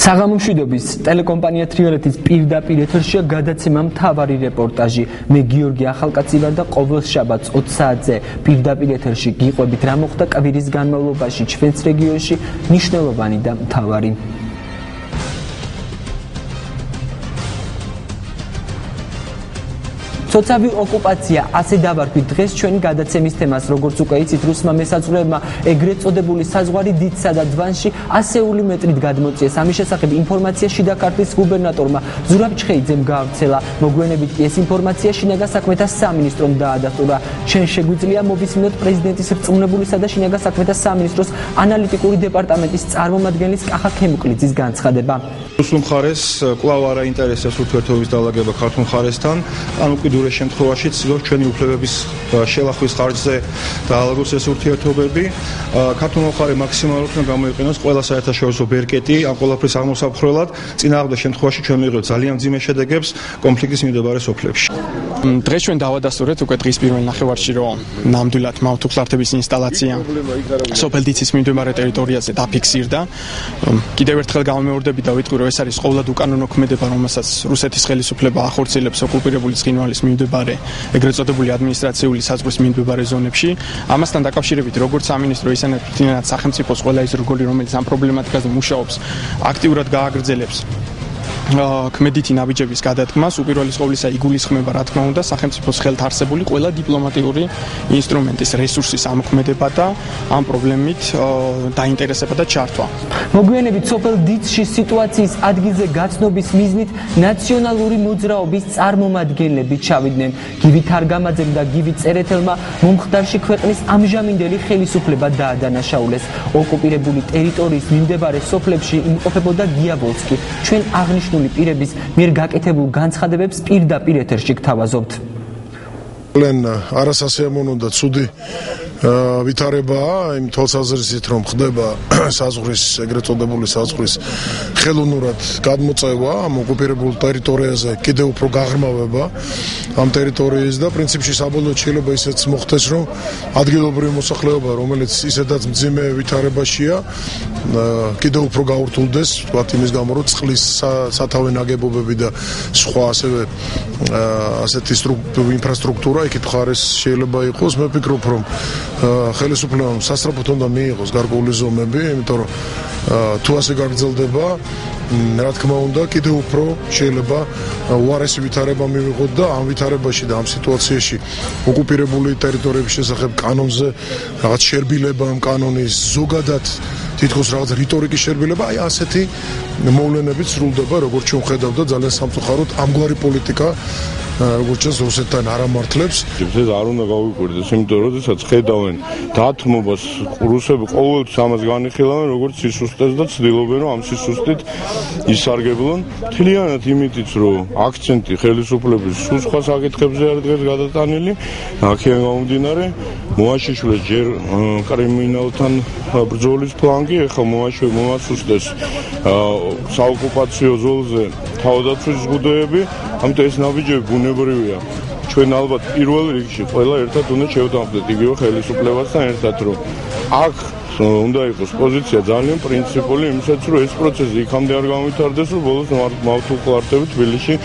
საღამომშვიდობის ტელეკომპანია თრიალეთის პირდაპირ ეთერშია გადაცემა მთავარი რეპორტაჟი. მე გიორგი ახალკაცი ვარ და ყოველ შაბათს 20 საათზე პირდაპირ ეთერში გიყვებით რა მოხდა კვირის განმავლობაში ჩვენს რეგიონში მნიშვნელოვანი და მთავარი. Სოციალური ოკუპაცია ასე დავარქვით დღეს ჩვენი გადაცემის თემას, როგორც უკვე იცით, რუსმა მესაზღვრეებმა ეგრეთ წოდებული საზღვარი დიდსა და დვანში 100 მეტრით გადმოწიეს. ამის შესახებ ინფორმაცია შიდა ქართლის გუბერნატორმა ზურაბ ჩხეიძემ გაავრცელა. მოგვიანებით კი ეს ინფორმაცია შინაგან საქმეთა სამინისტრომ დაადასტურა. ჩვენ შეგვიძლია მოვისმინოთ პრეზიდენტის რწმუნებულისა და შინაგან საქმეთა სამინისტროს ანალიტიკური დეპარტამენტის წარმომადგენლის კახა ქემუკლიძის განცხადება. რუსულ მხარეს კვლავ არ აინტერესებს ურთიერთობების დალაგება ქართულ მხარესთან, ან უკიდურეს შემთხვევაში ცდილობს ჩვენი უფლებების შელახვის ხარჯზე დაალაგოს ეს ურთიერთობები. ქართულმა მხარემ მაქსიმალურად უნდა გამოიყენოს ყველა საერთაშორისო ბერკეტი ამ ყველაფრის აღმოსაფხრელად, წინააღმდეგ შემთხვევაში ჩვენ მივიღებთ ძალიან მძიმე შედეგებს კონფლიქტის მიმდებარე სოფლებში. დღეს ჩვენ დავადასტურეთ უკვე დღის პირველ ნახევარში, რომ ნამდვილად მავთუხლართების ინსტალაცია სოფელ დიცის მიმდებარე ტერიტორიაზე დაფიქსირდა. კიდევ ერთხელ გამომეორდები და ვიტყვი, რომ ეს არის ყოველად უკანონო ქმედება, რომელსაც რუსეთის ხელისუფლება ახორციელებს ოკუპირებული ცხინვალის მიმდებარე ეგრეთ წოდებული ადმინისტრაციული საზღვრის მიმდებარე ზონებში. ამასთან დაკავშირებით, როგორც სამინისტრო, ისე თვითონაც სახელმწიფოს ყველა ის რგოლი, რომელიც ამ პრობლემატიკაზე მუშაობს, აქტიურად გააგრძელებს ქმედითი ნაბიჯების გადადგმას. უპირველეს ყოვლისა იგულისხმება, რა თქმა უნდა, სახელმწიფოს ხელთ არსებული ყველა დიპლომატიური ინსტრუმენტის რესურსის ამოქმედება და ამ პრობლემით დაინტერესება და ჩართვა. მოგვიანებით სოფელ დიცში სიტუაციის ადგილზე გაცნობის მიზნით ნაციონალური მოძრაობის წარმომადგენლები ჩავიდნენ. გივი თარგამაძემ და გივი წერეთელმა მომხდარში ქვეყნის ამჟამინდელი ხელისუფლება დაადანაშაულეს. ოკუპირებული ტერიტორიის მიმდებარე სოფლებში იმყოფებოდა გიაბოლსკი. ჩვენ აღნიშნული პირების მიერ გაკეთებულ განცხადებებს პირდაპირ ეთერში გთავაზობთ. არასასიამოვნო და ცუდი ვითარებაა იმ თვალსაზრისით, რომ ხდება საზღვრის ეგრეთ წოდებული საზღვრის ხელოვნურად გადმოწევა ამ ოკუპირებულ ტერიტორიაზე, კიდევ უფრო გაღრმავება ამ ტერიტორიის და პრინციპში საბოლოოდ შეიძლება ისეც მოხდეს, რომ ადგილობრივი მოსახლეობა, რომელიც ისედაც მძიმე ვითარებაშია, კიდევ უფრო გაურთულდეს, ვთქვათ იმის გამო, რომ წყლის სათავე ნაგებობები და სხვა ასევე ასეთი ინფრასტრუქტურა იქით მხარეს შეიძლება იყოს. მე ვფიქრობ, რომ ხელისუფლებამ სასწრაფოდ უნდა მიიღოს გარკვეული ზომები, იმიტომ რომ თუ ასე გაგრძელდება, რა თქმა უნდა, კიდევ უფრო შეიძლება უარესი ვითარება მივიღოთ და ამ ვითარებაში და ამ სიტუაციაში ოკუპირებული ტერიტორიების შესახებ კანონზე რაღაც შერბილება ამ კანონის ზოგადად თითქოს რაღაც რიტორიკის შერბილება, აი ასეთი მოვლენებით სრულდება, როგორც ჩვენ ხედავთ და ძალიან სამწუხაროდ ამგვარი პოლიტიკა როგორც ჩანს რუსეთთან არ ამართლებს. ეს არ უნდა გავიკვირდეს, იმიტომ რომ როდესაც ხედავენ დათმობას, რუსები ყოველთვის ამას განიხილავენ როგორც სისუსტეს და ცდილობენ რომ ამ სისუსტით ისარგებლონ. მთლიანად იმითიც რომ აქცენტი ხელისუფლების სულ სხვა საკითხებზე არის დღეს გადატანილი, აქედან გამომდინარე მოაშიშვლეს ჯერ კრიმინალთან ბრძოლის ფლანგი, ეხლა მოასუსტეს საოკუპაციო ზოლზე თავდაცვის ზღუდეები, ამიტომ ეს ნაბიჯები ბუნებრივია. ჩვენ ალბათ პირველ რიგში ყველა ერთად უნდა შევდამყდეთ იგივე ხელისუფლებასთან ერთად, რომ აქ უნდა იყოს პოზიცია ძალიან პრინციპული იმისაც, რომ ეს პროცესი იქამდე არ გამვითარდეს, რომ ბოლოს მავთუხლართები თბილისში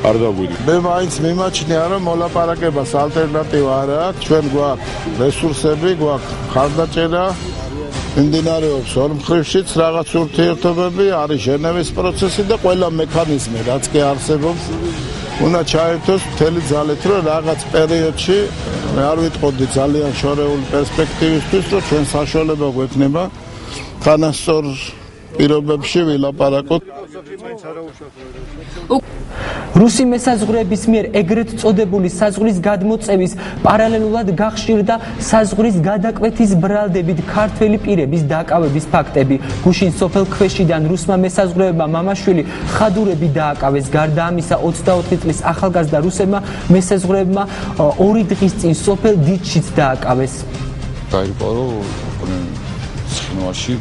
არ დაგვიდგა. მე მაინც მიმაჩნია, რომ მოლაპარაკებას ალტერნატივა არ აქვს. ჩვენ გვაქვს რესურსები, გვაქვს ხარდაჭერა, მიმდინარეობს ორ მხრივშიც რაღაც ურთიერთობები, არის ჟენევის პროცესი და ყველა მექანიზმი, რაც კი არსებობს, უნდა ჩაერთოს მთელი ძალით, რომ რაღაც პერიოდში, მე არ ვიტყოდი ძალიან შორეული პერსპექტივისთვის, რომ ჩვენ საშუალება გვექნება თანასწორ პირობებში ვილაპარაკოთ. რუსი მესაზღვრეების მიერ ეგრეთ წოდებული საზღვრის გადმოწევის პარალელურად გახშირდა საზღვრის გადაკვეთის ბრალდებით ქართველი პირების დაკავების ფაქტები. გუშინ სოფელ ქვეშიდან რუსმა მესაზღვრეებმა მამაშვილი ხადურები დააკავეს. გარდა ამისა 24 წლის ახალგაზრდა რუსებმა მესაზღვრეებმა 2 დღის წინ სოფელ დიცშიც დააკავეს. გაირკვა რომ ცხინვალში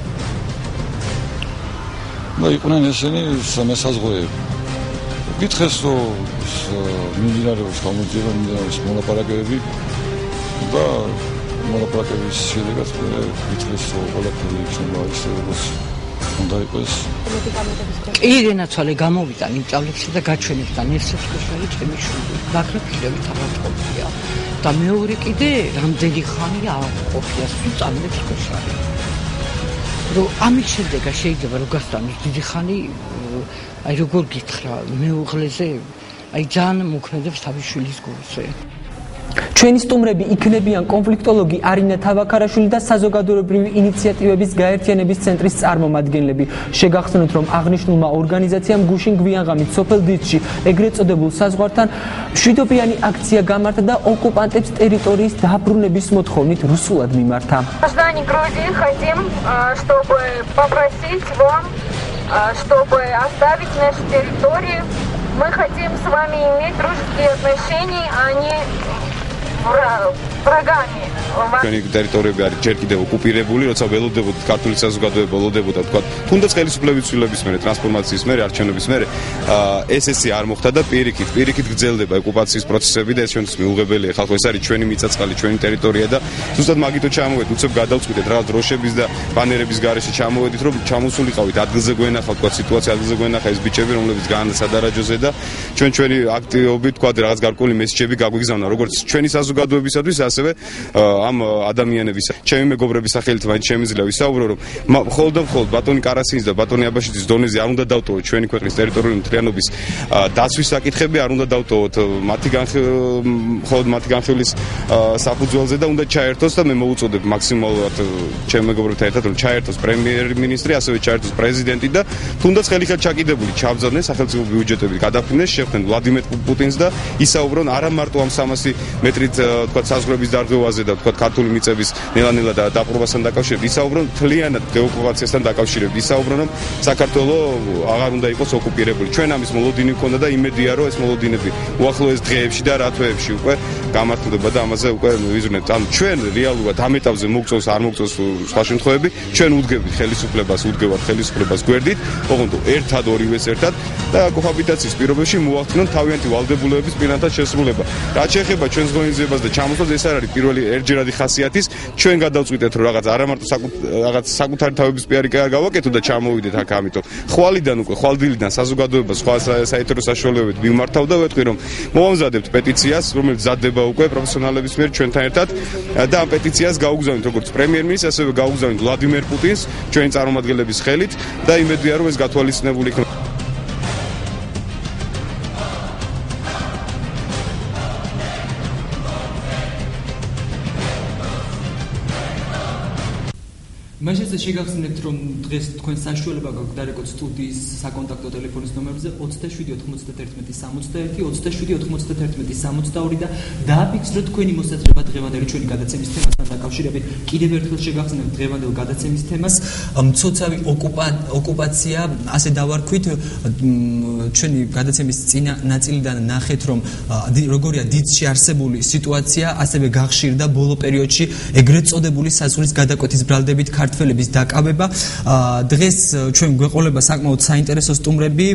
და იყვნენ ესენი მესაზღვრეები. გითხეს რომ მიმდინარეობს გამოძიება, მიმდინარეობს მოლაპარაკებები და მოლაპარაკების შედეგად გითხეს რომ ყველაფერი იქნება ის როგორც უნდა იყოს ირენაცვალე გამოვიდა იმჭავლებში და გაჩვენებდა ნერსებს ქოშალი ჩემი შვილი მაგრამ პირებით აღარ და მეორე კიდე რამდენი ხანი არ ყოფია სულ წამლებს ქოშალი რომ ამის შემდეგ შეიძლება რომ გასტანოს დიდი ხანი აი როგორ გითხრა მეუღლეზე აი ძალიან მოქმედებს თავის შვილის გულზე ჩვენი სტუმრები იქნებიან კონფლიქტოლოგი არინა თავაქარაშვილი და საზოგადოებრივი ინიციატივების გაერთიანების ცენტრის წარმომადგენლები. შეგახსენოთ, რომ აღნიშნულმა ორგანიზაციამ გუშინ გვიანღამით სოფელ დიცში ეგრეთ წოდებულ საზღვართან მშვიდობიანი აქცია გამართა და ოკუპანტებს ტერიტორიის დაბრუნების მოთხოვნით რუსულად მიმართა. Граждане Грузии хотим, чтобы попросить вам, чтобы оставить наши территории. Мы хотим с вами иметь дружеские отношения, а не врагами. ჩვენი ტერიტორიები არის ჯერ კიდევ ოკუპირებული, როცა ველოდებოდით ქართული საზოგადოება ველოდებოდა თქვა, თუნდაც ხელისუფლების ცვლილების მერე, ტრანსფორმაციის მერე, არჩევნების მერე, ეს არ მოხდა და პირიქით გრძელდება ოკუპაციის პროცესები და ეს ჩვენთვის მიუღებელია. ხალხო, ეს არის ჩვენი მიწა-წყალი, ჩვენი ტერიტორია და ზუსტად მაგითო ჩამოვედით, უცებ გადავწყვიტეთ რაღაც დროშების და ბანერების გარეშე ჩამოვედით, რომ ჩამოსულიყავით ადგილზე გვენახავთ, თქვა სიტუაცია ადგილზე გვენახა ეს ბიჭები, რომლებიც განსადარაჯოზე და ჩვენი აქტივობით, თქვა რაღაც გარკვეული მესიჯები გაგვიგზავნა, როგორც ჩვენი საზოგადოებისათვის, ასევე ამ ადამიანების ჩემი მეგობრების სახელით მაინც შემიძლია ვისაუბრო რომ მხოლოდ ბატონი კარასინის და ბატონი აბაშიძის დონეზე არ უნდა დავტოვოთ ჩვენი ქვეყნის ტერიტორიული მთლიანობის დაცვის საკითხები არ უნდა დავტოვოთ მხოლოდ მათი განხილვის საფუძველზე და უნდა ჩაერთოს და მე მოუწოდებ მაქსიმალურად ჩემი მეგობრებთან ერთად რომ ჩაერთოს პრემიერ-მინისტრი ასევე ჩაერთოს პრეზიდენტი და თუნდაც ხელიხელ ჩაკიდებული ჩაბზარდნენ სახელმწიფო ბიუჯეტები გადაფრინეს შეხვდნენ ვლადიმერ პუტინს და ისაუბრონ არა მარტო ამ 300 მეტრით თქვა საზღვრების დარღვევაზე და თქვა ქართული მიწების ნელა-ნელა და დაპყრობასთან დაკავშირებით ისაუბრონ თლიანად დეოკუპაციასთან დაკავშირებით ისაუბრონ რომ საქართველოს აღარ უნდა იყოს ოკუპირებული ჩვენ ამის მოლოდინი გქონდა და იმედია რომ ეს მოლოდინები უახლოეს დღეებში და რა თვეებში უკვე გამართლდება და ამაზე უკვე ვიზრუნებთ ან ჩვენ რეალურად ამ ეტაპზე მოგწონს არ მოგწონს სხვა შემთხვევები ჩვენ უდგებით ხელისუფლებას გვერდით ოღონდ ერთად ორივეს ერთად და კოჰაბიტაციის პირობებში მოახდინონ თავიანთი ვალდებულებების პირანაირად შესრულება რაც შეეხება ჩვენს ღონისძიებას და ჩამოსვლას ეს არ არის პირველი ერთჯერადი ხასიათის ჩვენ გადავწყვიტეთ რომ რაღაც საკუთარი თავების პიარი არ გავაკეთო და ჩამოვიდეთ აქ ამიტომ ხვალდილიდან საზოგადოება სხვა საეთერო საშუალებებით მიმართავ და ვეთქვი რომ მოვამზადებთ პეტიციას რომელიც მზადდება უკვე პროფესიონალების მიერ ჩვენთან ერთად და ამ პეტიციას გაუგზავნით როგორც პრემიერ-მინისტრს ასევე გაუგზავნით ვლადიმერ პუტინს ჩვენი წარმომადგენლების ხელით და იმედია რომ ეს გათვალისწინებული იქნება მაშინ შეგახსენებთ რომ დღეს თქვენ საშუალება გაქვთ დარეკოთ სტუდიის საკონტაქტო ტელეფონის ნომერებზე 27 91 61 27 91 62 და დააფიქსროთ თქვენი მოსაზრება დღევანდელი ჩვენი გადაცემის თემასთან დაკავშირებით. კიდევ ერთხელ შეგახსენებთ დღევანდელ გადაცემის თემას მცოცავი ოკუპაცია, ასე დავარქვით, ჩვენი გადაცემის წინა ნაწილიდან ნახეთ რომ როგორია დიცში არსებული სიტუაცია, ასევე გახშირდა ბოლო პერიოდში ეგრეთ წოდებული საზღვრის გადაკვეთის ბრალდებით ქართველების დაკავება. დღეს ჩვენ გვეყოლება საკმაოდ საინტერესო სტუმრები,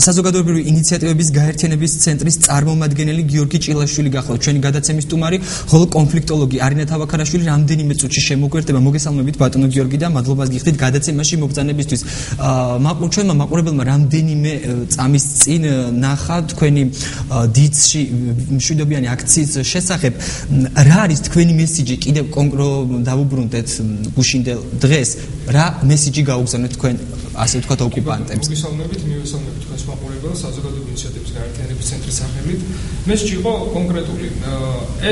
საზოგადოებრივი ინიციატივების გაერთიანების ცენტრის წარმომადგენელი გიორგი ჭილაშვილი გახლავთ ჩვენი გადაცემის სტუმარი, ხოლო კონფლიქტოლოგი არინა თავაქარაშვილი რამდენიმე წუთში შემოგვერდება. მოგესალმებით ბატონო გიორგი და მადლობას გიხდით გადაცემაში მობრძანებისთვის. ჩვენმა მაყურებელმა რამდენიმე წამის წინ ნახა თქვენი დიცში მშვიდობიანი აქციის შესახებ. რა არის თქვენი მესიჯი კიდევ დავუბრუნდეთ გუშინდელ დღეს რა მესიჯი გაუგზავნეთ თქვენ ასე ვთქვათ ოკუპანტებს მოგესალმებით თქვენს მაყურებელს საზოგადოებრივი ინიციატივების გაერთიანების ცენტრის სახელით მესიჯი იყო კონკრეტული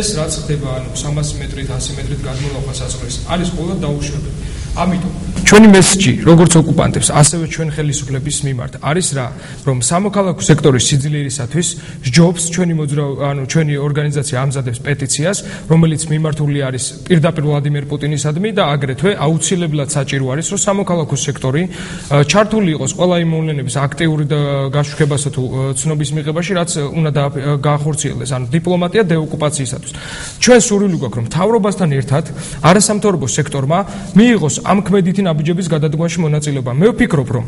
ეს რაც ხდება ანუ 300 მეტრით 100 მეტრით გადმოლახვა საზღვრის არის ყველა დაუშვებელი ამიტომ ჩვენი მესიჯი როგორც ოკუპანტებს ასევე ჩვენ ხელისუფლების მიმართ არის რა რომ სამოქალაქო სექტორის სიძლიერისათვის ჯობს ჩვენი ორგანიზაცია ამზადებს პეტიციას რომელიც მიმართული არის პირდაპირ ვლადიმერ პუტინისადმი და აგრეთვე აუცილებლად საჭირო არის რომ სამოქალაქო სექტორი ჩართული იყოს ყველა იმ მოვლენების აქტიური გაშუქებასა თუ ცნობის მიღებაში რაც უნდა გაახორციელდეს ანუ დიპლომატია დეოკუპაციისათვის ჩვენ სურვილი გვაქვს რომ მთავრობასთან ერთად არასამთავრობო სექტორმა მიიღოს ამ ქმედითი ნაბიჯების გადადგმაში მონაწილეობა. მე ვფიქრობ, რომ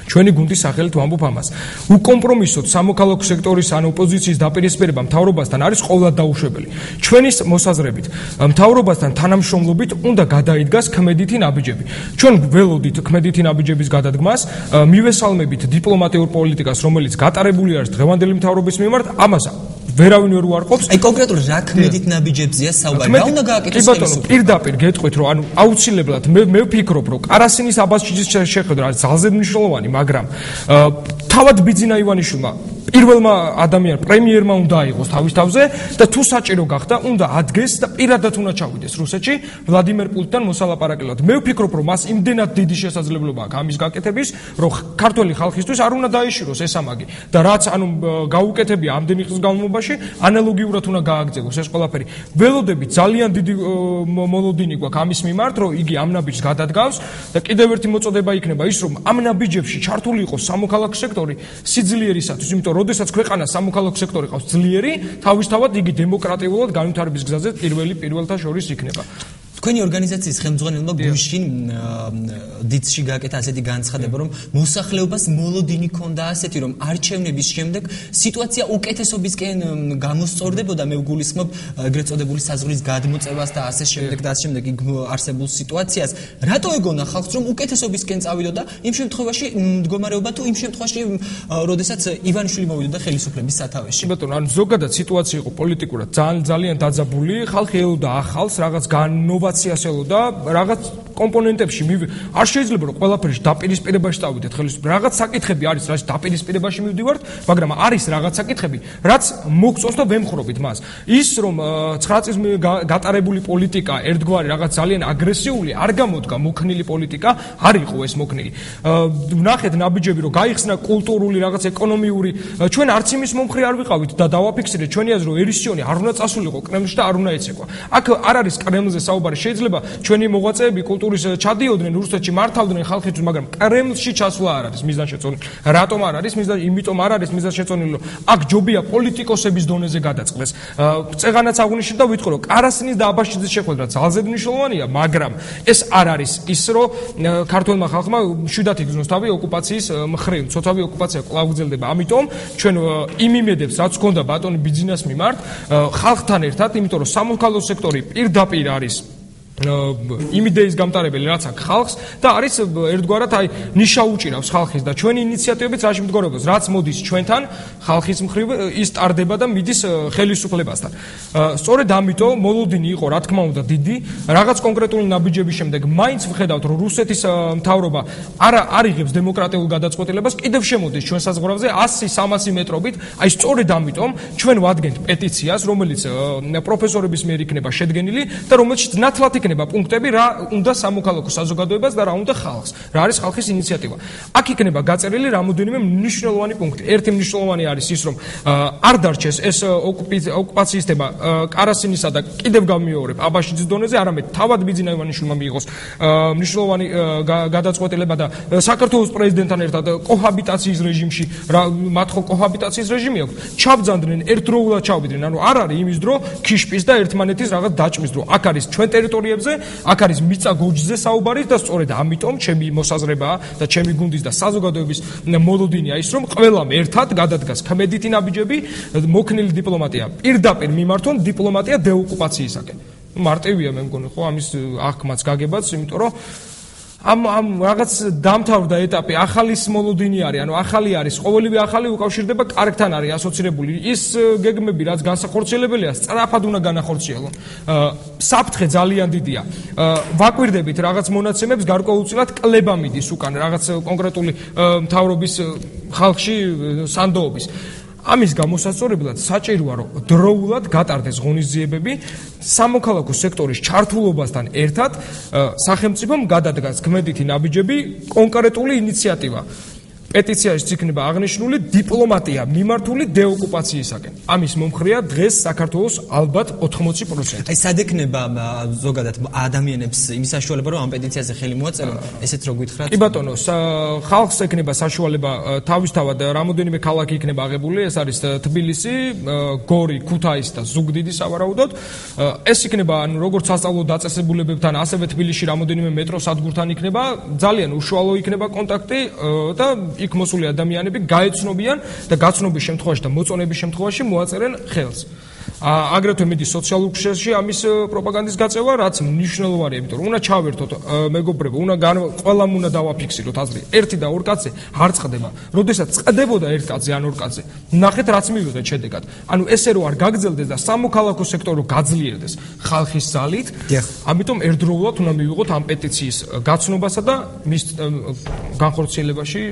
ჩვენი გუნდის სახელით ვამბობ ამას. უკომპრომისოდ სამოქალაქო სექტორის ან ოპოზიციის დაპირისპირება მთავრობასთან არის ყოვლად დაუშვებელი. ჩვენი მოსაზრებით, მთავრობასთან თანამშრომლობით უნდა გადაიდგას ქმედითი ნაბიჯები. ჩვენ ველოდით ქმედითი ნაბიჯების გადადგმას, მივესალმებით დიპლომატიურ პოლიტიკას, რომელიც გატარებული არის დღევანდელი მთავრობის მიმართ, ამას ვერავინ ვერ უარყოფს. აი კონკრეტულად რა ქმედით ნაბიჯებზია საუბარი? რა უნდა გააკეთოს ხელისუფლება? პირდაპირ გეტყვით, რომ ანუ აუცილებლად მე ვფიქრობ, რომ კარასინის აბაშიძის შეხედვა არის ძალზედ მნიშვნელოვანი, მაგრამ თავად ბიძინა ივანიშვილმა პირველმა ადამიანმა პრემიერმა უნდა აიღოს თავის თავზე და თუ საჭირო გახდა, უნდა ადგეს და პირადად უნდა ჩავიდეს რუსეთში ვლადიმერ პუტინთან მოსალაპარაკებლად. მე ვფიქრობ, რომ მას იმდენად დიდი შესაძლებლობა აქვს ამის გაკეთების, რომ ქართველი ხალხისთვის არ უნდა დაეშიროს ეს ამაგი და რაც ანუ გაუკეთებია ამდენი ხნის განმავლობაში, ანალოგიურად უნდა გააგრძელოს ეს ყველაფერი. ველოდებით ძალიან დიდი მოლოდინი გვაქვს ამის მიმართ, რომ იგი ამ ნაბიჯს გადადგავს და კიდევ ერთი მოწოდება იქნება ის, რომ ამ ნაბიჯებში ჩართული იყოს სამოქალაქო სექტორი სიძლიერისათვის, იმიტომ როდესაც ქვეყანას სამოქალაქო სექტორი ყავს ძლიერი, თავისთავად იგი დემოკრატიულად განვითარების გზაზე პირველთა შორის იქნება. თქვენი ორგანიზაციის ხელმძღვანელმა გუშინ დიცში გააკეთა ასეთი განცხადება, რომ მოსახლეობას მოლოდინი ჰქონდა ასეთი, რომ არჩევნების შემდეგ სიტუაცია უკეთესობისკენ გამოსწორდებოდა. მე ვგულისხმობ ეგრეთ წოდებული საზღვრის გადმოწევას და ასე შემდეგ და ასე შემდეგ არსებულ სიტუაციას. რატო ეგონა ხალხს, რომ უკეთესობისკენ წავიდოდა იმ შემთხვევაში მდგომარეობა თუ იმ შემთხვევაში, როდესაც ივანიშვილი მოვიდოდა ხელისუფლების სათავეში? ბატონო, ანუ ზოგადად სიტუაცია იყო პოლიტიკურად ძალიან დაძაბული, ხალხი ელოდა ახალს, რაღაც განოვაციას ელოდა, რაღაც კომპონენტებში არ შეიძლება რომ ყველაფერში დაპირისპირებაში წავიდეთ ხელისუფლება. რაღაც საკითხები არის, რაც დაპირისპირებაში მივდივართ, მაგრამ არის რაღაც საკითხები, რაც მოგწონს და ვემხრობით მას. ის რომ 9 წლის გატარებული პოლიტიკა ერთგვარი რაღაც ძალიან აგრესიული არ გამოდგა მოქნილი პოლიტიკა, არ იყო ეს მოქნილი. ვნახეთ ნაბიჯები რომ გაიხსნა კულტურული რაღაც ეკონომიური, ჩვენ არც იმის მომხრე არ ვიყავით და დავაფიქსირეთ ჩვენი აზრი რომ ერისიონი არ უნდა წასულიყო კრემლში და არ უნდა ეცეკვა. აქ არ არის კრემლზე საუბარი, შეიძლება ჩვენი მოღვაწეები კულტურის ჩადიოდნენ რუსეთში, მართავდნენ ხალხისთვის, მაგრამ კრემლში ჩასვლა არ არის მიზანშეწონილი. რატომ არ არის მიზანი? იმიტომ არ არის მიზანშეწონილი, რომ აქ ჯობია პოლიტიკოსების დონეზე გადაწყდეს. წეღანაც აღნიშნეთ და ვიტყვი, რომ კარასინის და აბაშიძის შეხვედრა ძალზედ მნიშვნელოვანია, მაგრამ ეს არ არის ის, რომ ქართველმა ხალხმა მშვიდად იგრძნოს თავი ოკუპაციის მხრივ. ცოცხალი ოკუპაცია კვლავ გრძელდება. ამიტომ ჩვენ იმ იმედებს, რაც ჰქონდა ბატონი ბიძინას მიმართ, ხალხთან ერთად, იმიტომ რომ სამოქალაქო სექტორი პირდაპირ არის იმ იდეის გამტარებელი, რაც აქ ხალხს და არის ერთგვარად აი ნიშა უჭირავს ხალხის და ჩვენი ინიციატივებიც რაში მდგომარეობს, რაც მოდის ჩვენთან ხალხის მხრივ ის ტარდება და მიდის ხელისუფლებასთან. სწორედ ამიტომ მოლოდინი იყო, რა თქმა უნდა, დიდი, რაღაც კონკრეტული ნაბიჯების შემდეგ მაინც ვხედავთ, რომ რუსეთის მთავრობა არ იღებს დემოკრატიულ გადაწყვეტილებას, კიდევ შემოდის ჩვენ საზღვარზე 100-300 მეტრობით, აი სწორედ ამიტომ ჩვენ ვადგენთ პეტიციას, რომელიც პროფესორების მიერ იქნება შედგენილი და რომელშიც ნათლად იქნება პუნქტები, რა უნდა სამოქალაქო საზოგადოებას და რა უნდა ხალხს, რა არის ხალხის ინიციატივა. აქ იქნება გაწერილი რამოდენიმე მნიშვნელოვანი პუნქტი. ერთი მნიშვნელოვანი არის ის, რომ არ დარჩეს ეს ოკუპაციის თემა კარასინისა და კიდევ გამიორებ აბაშიძის დონეზე, არამედ თავად ბიძინა ივანიშვილმა მიიღოს მნიშვნელოვანი გადაწყვეტილება და საქართველოს პრეზიდენტთან ერთად კოჰაბიტაციის რეჟიმში, მათ ხო კოჰაბიტაციის რეჟიმი აქვს, ჩაბძანდნენ ერთდროულად ჩავიდნენ, ანუ არ არის იმის დრო ქიშპის და ერთმანეთის რაღაც დაჭმის დრო. აქ არის ჩვენ ტერიტორიებზე, აქ არის მიწა გოჯზე საუბარი და სწორედ ამიტომ ჩემი მოსაზრებაა და ჩემი გუნდის და საზოგადოების მოლოდინია ის, რომ ყველამ ერთად გადადგას ქმედითი ნაბიჯები, მოქნილი დიპლომატია პირდაპირ მიმართონ დიპლომატია დეოკუპაციისაკენ. მარტივია მე მგონი ხო ამის აღქმაც გაგებაც, იმიტომ რომ ამ რაღაც დამთავრდა ეტაპი, ახალის მოლოდინი არის, ანუ ახალი არის, ყოველივე ახალი უკავშირდება კარგთან არის ასოცირებული. ის გეგმები, რაც განსახორციელებელია, სწრაფად უნდა განახორციელონ. საფრთხე ძალიან დიდია. ვაკვირდებით რაღაც მონაცემებს, გარკვეულწილად კლება მიდის უკან რაღაც კონკრეტული მთავრობის ხალხში სანდოობის. ამის გამოსასწორებლად საჭიროა, რომ დროულად გატარდეს ღონისძიებები სამოქალაქო სექტორის ჩართულობასთან ერთად სახელმწიფომ გადადგას ქმედითი ნაბიჯები, კონკრეტული ინიციატივა. პეტიციაში იქნება აღნიშნული დიპლომატია მიმართული დეოკუპაციისაკენ. ამის მომხრეა დღეს საქართველოს ალბათ 80%. აი სად ექნება ზოგადად ადამიანებს იმის საშუალება რომ ამ პეტიციაზე ხელი მოაწერონ, ესეც რო გითხრათ? კი ბატონო, ხალხს ექნება საშუალება თავისთავად რამოდენიმე ქალაქი იქნება აღებული, ეს არის თბილისი, გორი, ქუთაისი და ზუგდიდი სავარაუდოდ. ეს იქნება ანუ როგორც სასწავლო დაწესებულებებთან, ასევე თბილისში რამოდენიმე მეტრო სადგურთან იქნება, ძალიან უშუალო იქნება კონტაქტი და იქ მოსული ადამიანები გაეცნობიან და გაცნობის შემთხვევაში და მოწონების შემთხვევაში მოაწერენ ხელს. აგრეთვე მიდის სოციალურ ქსელში ამის პროპაგანდის გაწევა, რაც მნიშვნელოვანია, იმიტომ რომ უნდა ჩავერთოთ მეგობრებო, ყველამ უნდა დავაფიქსიროთ აზრი. ერთი და ორ კაცზე არ წყდება. როდესაც წყდებოდა ერთ კაცზე ან ორ კაცზე, ნახეთ რაც მივიღეთ შედეგად. ანუ ესე რომ არ გაგრძელდეს და სამოქალაქო სექტორი გაძლიერდეს ხალხის ძალით, ამიტომ ერთდროულად უნდა მივიღოთ ამ პეტიციის გაცნობასა და მის განხორციელებაში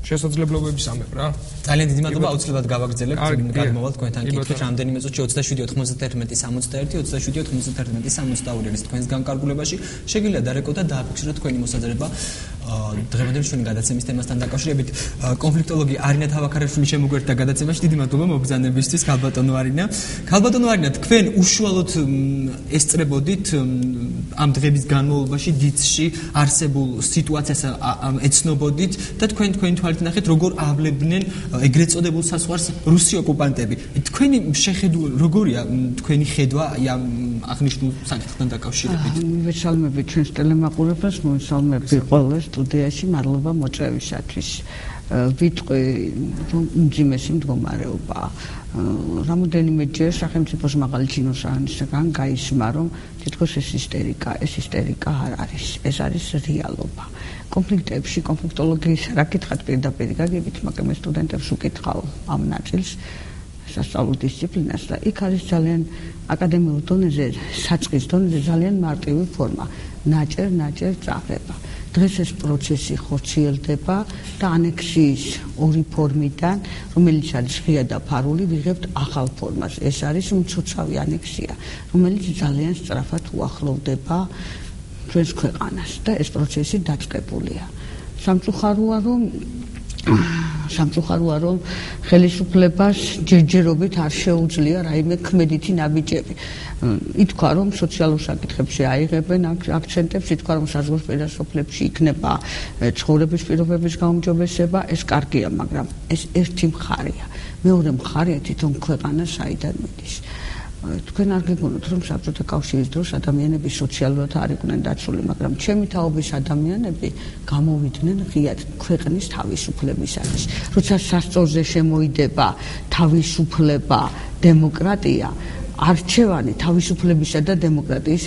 შესაძლებლობების ამებ რა. ძალიან დიდი მადლობა, აუცილებლად გავაგრძელებთ, გადმოვალ თქვენთან კითხვით, რამდენიმე წუთში 27-91-91-62 არის თქვენს განკარგულებაში. შეგიძლიათ დარეკოთ და დააფიქსიროთ თქვენი მოსაზრება დღევანდელი ჩვენი გადაცემის თემასთან დაკავშირებით. კონფლიქტოლოგი არინა თავაქარაშვილი შემოგვერთა გადაცემაში. დიდი მადლობა მობრძანებისთვის, ქალბატონო არინა. ქალბატონო არინა, თქვენ უშუალოდ ესწრებოდით ამ დღების განმავლობაში დიცში არსებულ სიტუაციას ეცნობოდით და თქვენი თვალით ნახეთ, როგორ ავლენდნენ ეგრეთ წოდებულ საზღვარს რუსი ოკუპანტები. თქვენი შეხედვა როგორია, თქვენი ხედვა ამ აღნიშნულ საკითხთან დაკავშირებით? მივესალმებით ჩვენს ტელემაყურებელს, მოვესალმები ყველა სტუდიაში, მადლობა მოწვევისათვის. ვიტყვი რომ უმძიმესი მდგომარეობაა. რამოდენიმეჯერ სახელმწიფოს მაღალი ჩინოსანისგან გაისმა, რომ თითქოს ეს ისტერიკა არ არის. ეს არის რეალობა. კონფლიქტებში, კონფლიქტოლოგიის რა კითხავთ პირდაპირ გაგებით, მაგრამ ეს სტუდენტებს უკითხავ ამ ნაწილს სასწავლო დისციპლინას და იქ არის ძალიან აკადემიურ დონეზე, საწყის დონეზე ძალიან მარტივი ფორმა. ნაჭერ წაყრება. დღეს ეს პროცესი ხორციელდება და ანექსიის ორი ფორმიდან, რომელიც არის ღია და ფარული, ვიღებთ ახალ ფორმას. ეს არის მცოცავი ანექსია, რომელიც ძალიან სწრაფად უახლოვდება ჩვენს ქვეყანას და ეს პროცესი დაწყებულია. სამწუხაროა რომ ხელისუფლებას ჯერჯერობით არ შეუძლია რაიმე ქმედითი ნაბიჯები. ითქვა რომ სოციალურ საკითხებში აიღებენ აქცენტებს, ითქვა რომ საზღვარგარეთ სოფლებში იქნება ცხოვრების პირობების გაუმჯობესება, ეს კარგია, მაგრამ ეს ერთი მხარეა. მეორე მხარეა თვითონ ქვეყანა საიდან მიდის. თქვენ არ გეგონოთ რომ საბჭოთა კავშირის დროს ადამიანები სოციალურად არ იყვნენ დაცული, მაგრამ ჩემი თაობის ადამიანები გამოვიდნენ ღიად ქვეყნის თავისუფლებისათვის. როცა სასწორზე შემოიდება თავისუფლება, დემოკრატია, არჩევანი თავისუფლებისა და დემოკრატიის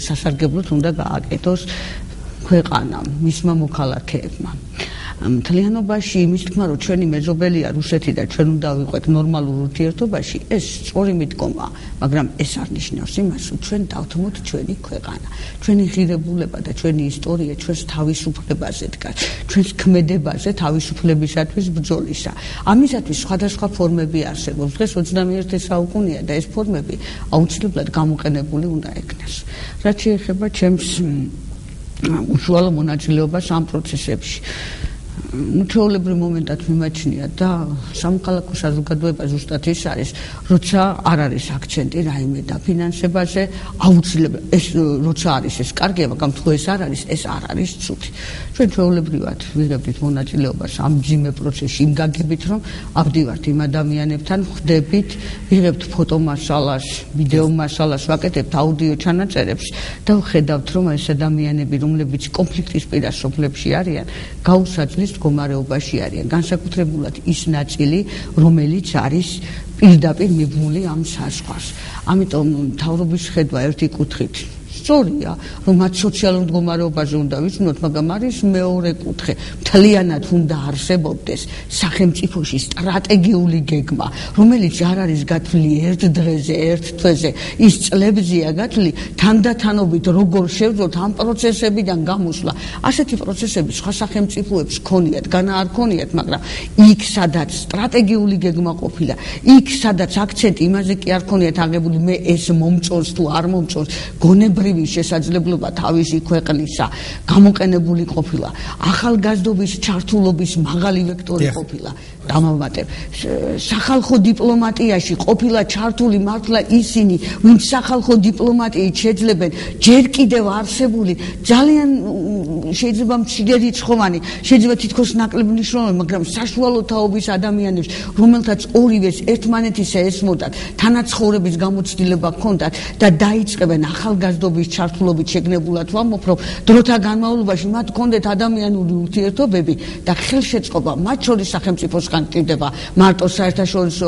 სასარგებლოდ უნდა გააკეთოს ქვეყანამ, მისმა მოქალაქეებმა. მთლიანობაში იმის თქმა, რომ ჩვენი მეზობელია რუსეთი და ჩვენ უნდა ვიყვეთ ნორმალურ ურთიერთობაში, ეს სწორი მიდგომაა, მაგრამ ეს არ ნიშნავს იმას, რომ ჩვენ დავთმოთ ჩვენი ქვეყანა. ჩვენი ღირებულება და ჩვენი ისტორია ჩვენს თავისუფლებაზე დგას, ჩვენს ქმედებაზე თავისუფლებისათვის ბრძოლისა. ამისათვის სხვადასხვა ფორმები არსებობს. დღეს 21 საუკუნეა და ეს ფორმები აუცილებლად გამოყენებული უნდა იქნას. რაც შეეხება ჩემს უშუალო მონაწილეობას ამ პროცესებში. ჩვეულებრივ მომენტად მიმაჩნია და სამოქალაქო საზოგადოება ზუსტად ის არის, როცა არ არის აქცენტი რაიმე დაფინანსებაზე, აუცილებლად ეს როცა არის ეს კარგია, მაგრამ თუ ეს არ არის, ეს არ არის ცუდი. ჩვენ ჩვეულებრივად ვიღებთ მონაწილეობას ამ მძიმე პროცესში, იმ გაგებით, რომ ავდივართ იმ ადამიანებთან, ხვდებით, ვიღებთ ფოტომასალას, ვიდეო მასალას, ვაკეთებთ აუდიო ჩანაწერებს და ვხედავთ, რომ ეს ადამიანები, რომლებიც კონფლიქტის პირას სოფლებში არიან, გაუსაძლის მდგომარეობაში არიან, განსაკუთრებულად ის ნაწილი, რომელიც არის პირდაპირ მიბმული ამ საზღვარს. ამიტომ მთავრობის ხედვა ერთი კუთხით სწორია, რომ მათ სოციალურ მდგომარეობაზე უნდა ვიცნოთ, მაგრამ არის მეორე კუთხე. მთლიანად უნდა არსებობდეს სახელმწიფოში სტრატეგიული გეგმა, რომელიც არ არის გათვლილი ერთ დღეზე, ერთ თვეზე, ის წლებზეა გათვლილი, თანდათანობით როგორ შევძლოთ ამ პროცესებიდან გამოსვლა. ასეთი პროცესები სხვა სახელმწიფოებს ქონიათ, განა არ ქონიათ, მაგრამ იქ სადაც სტრატეგიული გეგმა ყოფილა, იქ სადაც აქცენტი იმაზე კი არ ქონიათ აღებული, მე ეს მომწონს თუ არ მომწონს, გონება ჩვეულებრივი შესაძლებლობა თავისი ქვეყნისა გამოყენებული ყოფილა, ახალგაზრდობის ჩართულობის მაღალი ვექტორი ყოფილა. დამავმატებ, სახალხო დიპლომატიაში ყოფილა ჩართული მართლა ისინი, ვინც სახალხო დიპლომატიით შეძლებენ ჯერ კიდევ არსებული ძალიან შეიძლება მცირერიცხოვანი, შეიძლება თითქოს ნაკლები მნიშვნელოვანი, მაგრამ საშუალო თაობის ადამიანებს, რომელთაც ორივეს ერთმანეთისა ესმოდათ, თანაცხოვრების გამოცდილება ჰქონდათ და დაიწყებენ ახალგაზრდობის ჩართულობით შეგნებულად ვამბობ, რომ დროთა განმავლობაში მათ ჰქონდათ ადამიანური ურთიერთობები და ხელშეწყობა, მათ შორის სახელმწიფოს ხანტივდება მარტო საერთაშორისო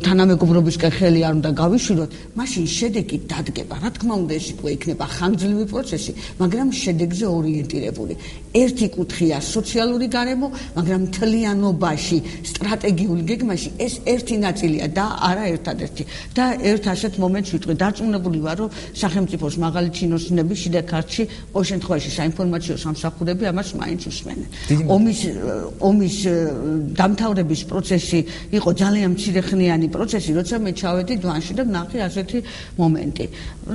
თანამეგობრობისკენ ხელი არ უნდა გავიშვიროთ, მაშინ შედეგი დადგება. რა თქმა უნდა, ეს უკვე იქნება ხანგრძლივი პროცესი, მაგრამ შედეგზე ორიენტირებული. ერთი კუთხეა სოციალური გარემო, მაგრამ მთლიანობაში, სტრატეგიული გეგმაში ეს ერთი ნაწილია და არა ერთადერთი. და ერთ ასეთ მომენტს ვიტყვი, დარწმუნებული ვარ, რომ სახელმწიფოს მაღალი ჩინოსნები შიდა ქართლში ყოველ შემთხვევაში საინფორმაციო სამსახურები ამას მაინც უსმენენ. ომის დამთავრების პროცესი იყო ძალიან მცირეხნიანი პროცესი, როცა მე წავედი დვანში და ვნახე ასეთი მომენტი.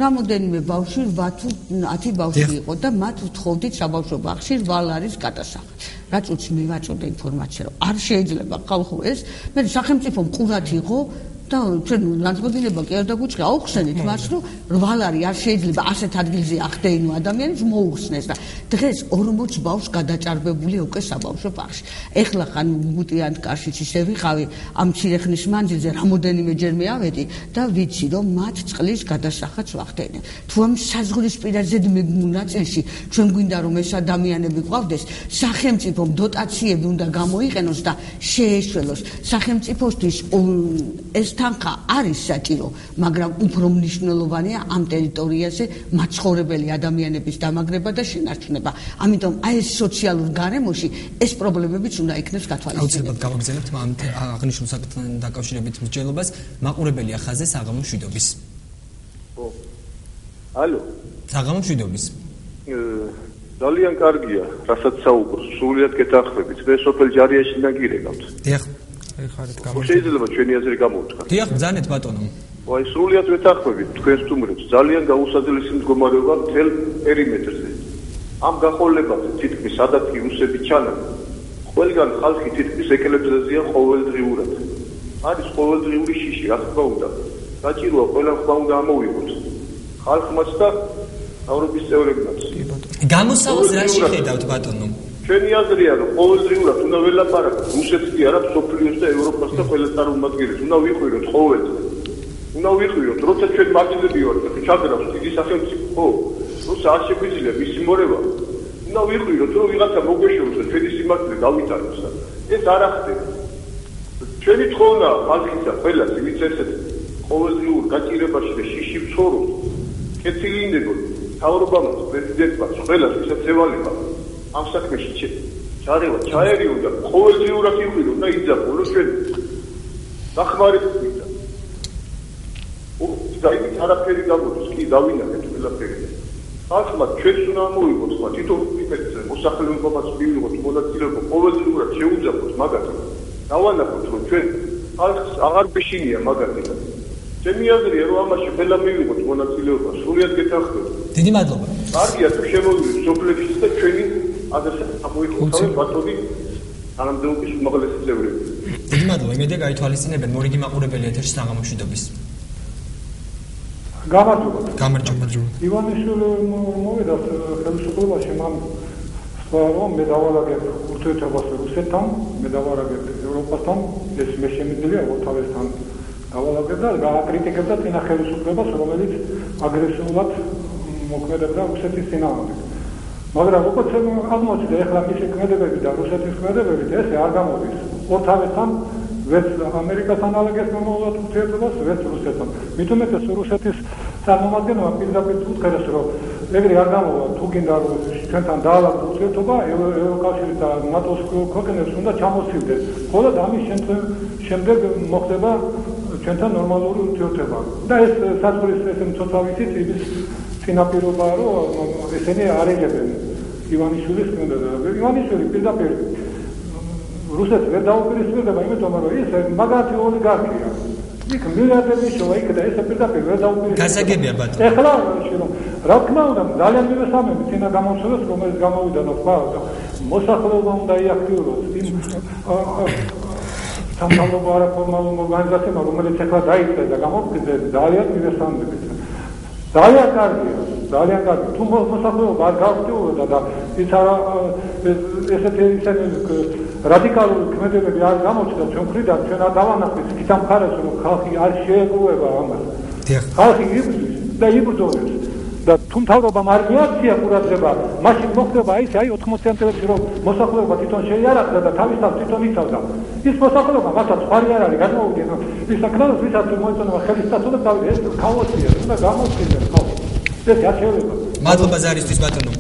რამოდენიმე ბავშვი 8-10 ბავშვი იყო და მათ ვთხოვდით საბავშვო ბაღში რვალ არის გადასახად. რაც უცი მივაწოდე ინფორმაცია, რომ არ შეიძლება ხალხო ეს, მე სახელმწიფო მყურად იყო და ჩვენ განსხვავდება კი არ დაგვიწყე აუხსენით მას, რომ რვალარი არ შეიძლება ასეთ ადგილზე ახდეინო ადამიანებს მოუხსნეს და დღეს 40 ბავშვს გადაჭარბებული უკვე საბავშვო ბაღში. ეხლა ხან გუტიანთ კარშიც ისე ვიყავი ამ მცირეხნის მანძილზე რამოდენიმეჯერ მე ავედი და ვიცი რომ მათ წყლის გადასახადს ვახდენენ. თუ ამ საზღვრისპირა ზედმნაწილში ჩვენ გვინდა რომ ეს ადამიანები ყავდეს, სახელმწიფომ დოტაციები უნდა გამოიყენოს და შეეშველოს. სახელმწიფოსთვის ეს თანხა არის საჭირო, მაგრამ უფრო მნიშვნელოვანია ამ ტერიტორიაზე მაცხოვრებელი ადამიანების დამაგრება და შენარჩუნება. ამიტომ აი ეს სოციალურ გარემოში ეს პრობლემებიც უნდა იქნეს გათვალისწინებული. აუცილებლად გავაგზავნებთ ამ აღნიშნულ საკითხთან დაკავშირებით მსჯელობას. მაყურებელია ხაზზე საღამო მშვიდობის. ალო. საღამო მშვიდობის. ძალიან კარგია, რასაც საუბრობ, სრულიად გეთანხმებით. მე სოფელ ჯარიაში ნაგირებავთ. დიახ. შეიძლება ჩვენი აზრი გამოვთქვა. დიახ, ბრძანეთ ბატონო. აი სრულიად ვეთანხმებით თქვენს თუმრებს. ძალიან გაუსაძლებელია მდგომარეობა მთელ პერიმეტრზე. ამ გაყოლებაზე თითქმის ადათი რუსები ჩანა. ყველგან ხალხი თითქმის ეკლებზეზია ყოველდღიურად. არის ყოველდღიური შიში, რა თქმა უნდა. საჭიროა ყველა ხმა უნდა ამოვიღოთ. ხალხმაც და თავრობის წევრებმაც. გამოსავალს რა შეხედავთ ბატონო? ჩვენი აზრია რომ ყოველდღიურად უნდა ველაპარაკოთ რუსეთს კი არა მსოფლიოს და ევროპას და ყველა წარმომადგენელს უნდა ვიყვიროთ ყოველდღე უნდა ვიყვიროთ როცა ჩვენ მაგილები ვართ და ჩაგრავს დიდი სახელმწიფო ხო როცა არ შეგვიძლია მისი მორევა უნდა ვიყვიროთ რომ ვიღაცა მოგვეშოროს და ჩვენი სიმართლე გავითაროს და ეს არ ახდება ჩვენი თხოვნა ხალხისა ყველას ვინც ესეთ ყოველდღიურ გაჭირებაში და შიში ვცხოვრობთ კეთილინდებოდ თავრობამაც პრეზიდენტმაც ყველას ვისაც ევალება ამ საქმეში ჩარევა ჩაერიო და ყოველდღიურად იყვირო და იძახო ჩვენ დახმარებით ვიდა. და იმით არაფერი გამოდის კი დავინახეთ ყველაფერი. ხალხმა ჩვენს უნდა ამოვიღოთ ხმა თვითონ იმედზე მოსახლეობაც მივიღოთ მონაწილეობა ყოველდღიურად შეუძახოთ მაგათი. დავანახოთ რომ ჩვენ ხალხს აღარ ბეშინია მაგათი. ჩემი აზრია რომ ამაში ყველა მივიღოთ მონაწილეობა სრულიად გეთანხმებით. დიდი მადლობა. კარგია თუ შემოვიდეთ სოფლებში და ჩვენი ადრესად ამოიხსნათ ბატონი თანამდებობის უმაღლესი წევრები. დიდი მადლობა. იმედია გაითვალისწინებენ მორიგი მაყურებელი ეთერში საღამო მშვიდობის. გამარჯობა. გამარჯობა. ივანიშვილი მოვიდა ხელისუფლებაში მან რომ მე დავალაგებ ურთიერთობას რუსეთთან, მე დავალაგებ ევროპასთან, ეს მე შემიძლია ორთავესთან დავალაგებ და გააკრიტიკებდა წინა ხელისუფლებას, რომელიც აგრესიულად მოქმედებდა რუსეთის წინააღმდეგ. მაგრამ როგორც აღმოჩნდა, ეხლა მისი ქმედებები და რუსეთის ქმედებები ესე არ გამოდის. ორთავესთან ვერც ამერიკასთან ალაგებს მომავალ ურთიერთობას, ვერც რუსეთთან. მით უმეტეს რუსეთის წარმომადგენელმა პირდაპირ უთხრეს, რომ ეგრე არ გამოვა, თუ გინდა რომ ჩვენთან დაალაგოს ურთიერთობა, ევროკავშირის და ნატოს ქვეყნებს უნდა ჩამოსცილდეს. მხოლოდ ამის შემდეგ მოხდება ჩვენთან ნორმალური ურთიერთობა. და ეს საზღვრის ეს მცოცავით ის წინაპირობაა, რომ ესენი არ იღებენ ივანიშვილის ქმედებებს. ივანიშვილი პირდაპირ რუსეთს ვერ დაუპირისპირდება, იმიტომ რომ ის მაგათი ოლიგარქია. იქ მილიარდები შევა იქ და ესე პირდაპირ ვერ დაუპირისპირდა. გასაგებია ბატონო. ეხლა რა თქმა უნდა ძალიან მივესალმები წინა გამოსვლას რომელიც გამოვიდა ნახვა და მოსახლეობა უნდა იაქტიუროს იმ სამთავრობო არაფორმალურ ორგანიზაციებმა რომელიც ეხლა დაიწყეს და გამოფხიზეს ძალიან მივესალმები. ძალიან კარგია. ძალიან კარგი. თუ მოსახლეობა არ გააქტიურებდა და ის არა ესეთი რადიკალური ქმედებები არ გამოჩნდა ჩვენ მხრიდან ჩვენ არ დავანახეთ იქით ამ ხარეს რომ ხალხი არ შეეგუება ამას. ხალხი იბრძვის და იბრძოლებს და თუ მთავრობამ არ მიაქცია ყურადღება, მაშინ მოხდება ის აი 80%-ში რომ მოსახლეობა თვითონ შეიარაღდა და თავის თავს თვითონ იცავდა. ის მოსახლეობა მათაც ხარი არ არის გადმოუდგენა. ის საკნავს ვისაც მოეწონება ხელისწაწოლა და ეს ქაოსია, უნდა გამოვხიზდეს ხალხი. ეს არ შეიძლება. მადლობა ზარისთვის ბატონო.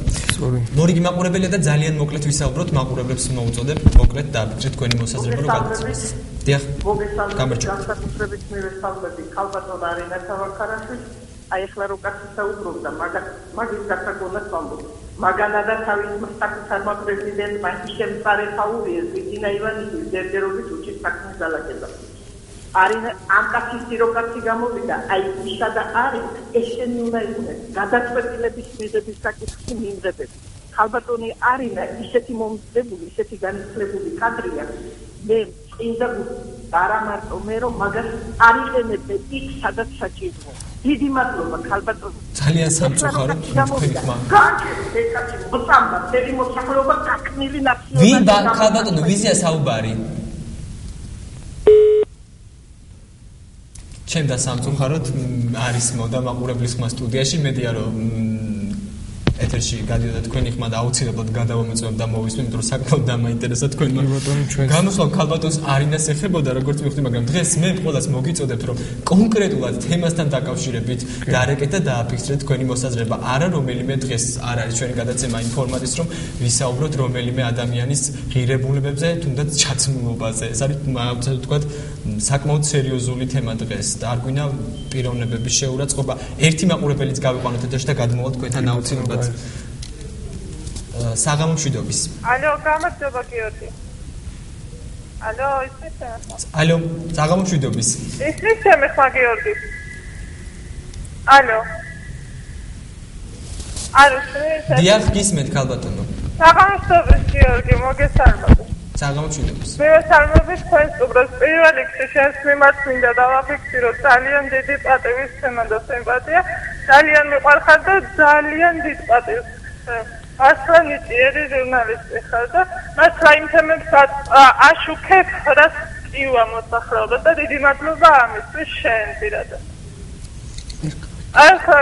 მორიგი მაყურებელია და ძალიან მოკლედ ვისაუბროთ, მაყურებლებს მოუწოდებ მოკლედ დააფიქრეთ თქვენი მოსაზრება რომ გადაწყვეტს. დიახ. მოგესალმებით, განსაკუთრებით მივესალმები ქალბატონ არინა თავაქარაშვილს. აი ახლა რო კაცი საუბრობდა, მაგის გასაგონად ვამბობ. მაგანა და თავის საკუთარმა პრეზიდენტმა შემწარე თავურია ზიგინა ივანიშვილის ჯერჯერობით უჩის საქმის დალაგება. არინა ამ კაცის როკაცი გამოვიდა, აი ისა და არის ესენი უნდა იყვნენ გადაწყვეტილების მიზების საკითხი მიმღებები. ქალბატონი არინა ისეთი მომწდებული, ისეთი განიცლებული კადრია, მე წინდა არა მარტო მე რომ მაგას არიყენებდი იქ სადაც საჭიროა. დიდი მადლობა ქალბატონო. ძალიან სამწუხაროდ თქვენი ხმა. განჭირდა ეკაცი მოწამდა, დიდი მოსახლეობა გაკნილი ნაციონალური. ვინ ქალბატონო ვიზია საუბარი? ჩემ და სამწუხაროდ არის მოდა მაყურებლის ხმა სტუდიაში, მედია რომ ეთერში გადიოდა თქვენი ხმა და აუცილებლად გადავამეწვევ და მოვისმენ, იმიტომ რომ საკმაოდ დამაინტერესა თქვენმა. განუსვლავ ქალბატონს არინას ეხებოდა როგორც მივხვდი, მაგრამ დღეს მე ყველას მოგიწოდებთ რომ კონკრეტულად თემასთან დაკავშირებით დარეკეთ და დააფიქსრეთ თქვენი მოსაზრება. არა რომელიმე დღეს არ არის ჩვენი გადაცემა იმ ფორმატის რომ ვისაუბროთ რომელიმე ადამიანის ღირებულებებზე, თუნდაც ჩაცმულობაზე. ეს არის ვთქვათ საკმაოდ სერიოზული თემა დღეს და არ გვინდა პიროვნებების შეურაცხყოფა. ერთი მაყურებელიც გავიყვანოთ ეთერში და გადმოვალთ თქვენთან აუცილებლად. საღამო მშვიდობის. ალო, გამარჯობა გიორგი. ალო, ისმის? ალო, საღამო მშვიდობის. ისმის ჩემი ხმა გიორგი. ალო. ალო, შეიძლება. დიახ, გისმენთ ქალბატონო. საღამო მშვიდობის გიორგი, მოგესალმებით. საღამო მშვიდობის. მივესალმებით თქვენს სტუმრებს. პირველ რიგში შენს მიმართ მინდა დავაფიქსირო ძალიან დიდი პატივისცემა და სიმპათია. ძალიან მიყვარხარ და ძალიან დიდ პატივს. ასლანი ჭიერი ჟურნალისტი ხარ და მასლა იმ თემებს აშუქებ, რაც კივა მოსახლეობას და დიდი მადლობა ამისთვის შენ პირადად. ახლა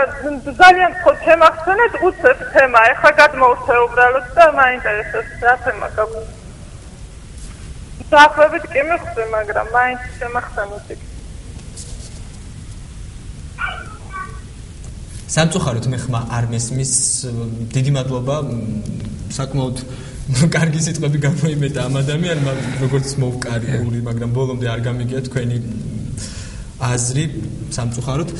ძალიან ხო თემა ხსენეთ, უცებ თემა, ახლა გადმოვწე უბრალოდ და მაინტერესებს რა თემა გაქვს. დაახლოებით კი მიხსენ, მაგრამ მაინც შემახსენოთ იქ. სამწუხაროდ მე ხმა არ მესმის, დიდი მადლობა, საკმაოდ კარგი სიტყვები გამოიმეტა ამ ადამიანმა, როგორც მოვკარიული, მაგრამ ბოლომდე არ გამიგია თქვენი აზრი, სამწუხაროდ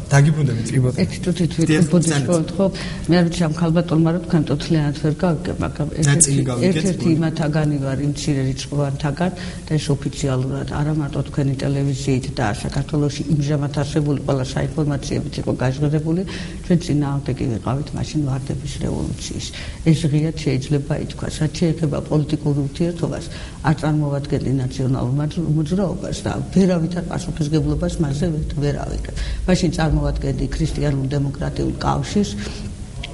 დაგიბრუნდებით. ერთი თვითი ვიკებოდით ხო? მე არ ვიცი ამ ქალბატონმა რა თქვენ ტოტლიანად ვერ გავიგებ, მაგრამ ერთ-ერთი იმათაგანი ვარ იმ მცირე რიცხვოვანთაგან და ეს ოფიციალურად არა მარტო თქვენი ტელევიზიით და საქართველოში იმჟამად არსებული ყველა საინფორმაციებით იყო გაჟღერებული, ჩვენ წინააღმდეგი ვიყავით მაშინ ვარდების რევოლუციის. ეს ღიად შეიძლება ითქვას, რაც შეეხება პოლიტიკურ ურთიერთობას, არ წარმოვადგენდი ნაციონალურ მოძრაობას და ვერავითარ პასუხისგებლობას მასზე ვერ ავიღებ. მაშინ წარმოვადგენდი ქრისტიანულ დემოკრატიულ კავშირს,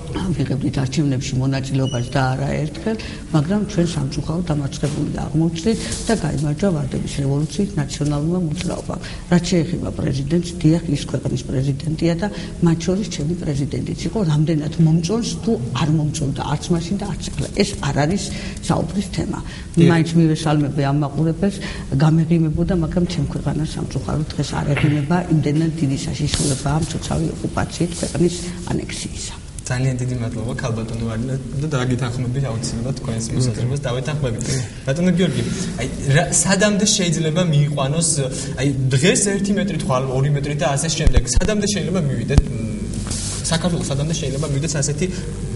ვიღებდით არჩევნებში მონაწილეობას და არაერთხელ, მაგრამ ჩვენ სამწუხაროდ დამარცხებული აღმოჩნდით და გაიმარჯვა ვარდების რევოლუციის ნაციონალურმა მოძრაობამ. რაც შეეხება პრეზიდენტს, დიახ, ის ქვეყნის პრეზიდენტია და მათ შორის ჩემი პრეზიდენტიც იყო, რამდენად მომწონს თუ არ მომწონდა არც მაშინ და არც ახლა. ეს არ არის საუბრის თემა. მაინც მივესალმები ამ მაყურებელს, გამეღიმებოდა, მაგრამ ჩემ ქვეყანას სამწუხაროდ დღეს არ ეღიმება იმდენად დიდი საშიშროება ამ ცოცხალი ოკუპაციით ქვეყნის ანექსიისა. ძალიან დიდი მადლობა ქალბატონო არინა და დაგითანხმებით აუცილებლად თქვენს მოსაზრებას დავეთანხმებით. ბატონო გიორგი, აი სადამდე შეიძლება მიიყვანოს, აი დღეს 1 მეტრი თვალ 2 მეტრი და ასე შემდეგ, სადამდე შეიძლება მივიდეთ საქართველოს, სადამდე შეიძლება მივიდეთ ასეთი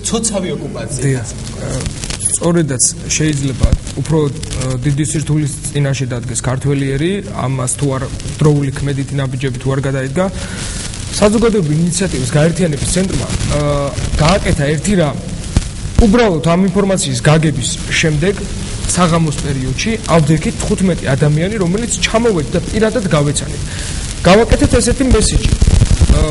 ცოცხალი ოკუპაცია. სწორედაც შეიძლება უფრო დიდი სირთულის წინაშე დადგეს ქართველიერი, ამას თუ არ დროული ქმედითი ნაბიჯები თუ არ გადაიდგა. საზოგადოებრივი ინიციატივის გაერთიანების ცენტრმა გააკეთა ერთი რამ. უბრალოდ ამ ინფორმაციის გაგების შემდეგ საღამოს პერიოდში ავდექით 15 ადამიანი, რომელიც ჩამოვედი და პირადად გავეცანით. გავაკეთეთ ესეთი მესიჯი,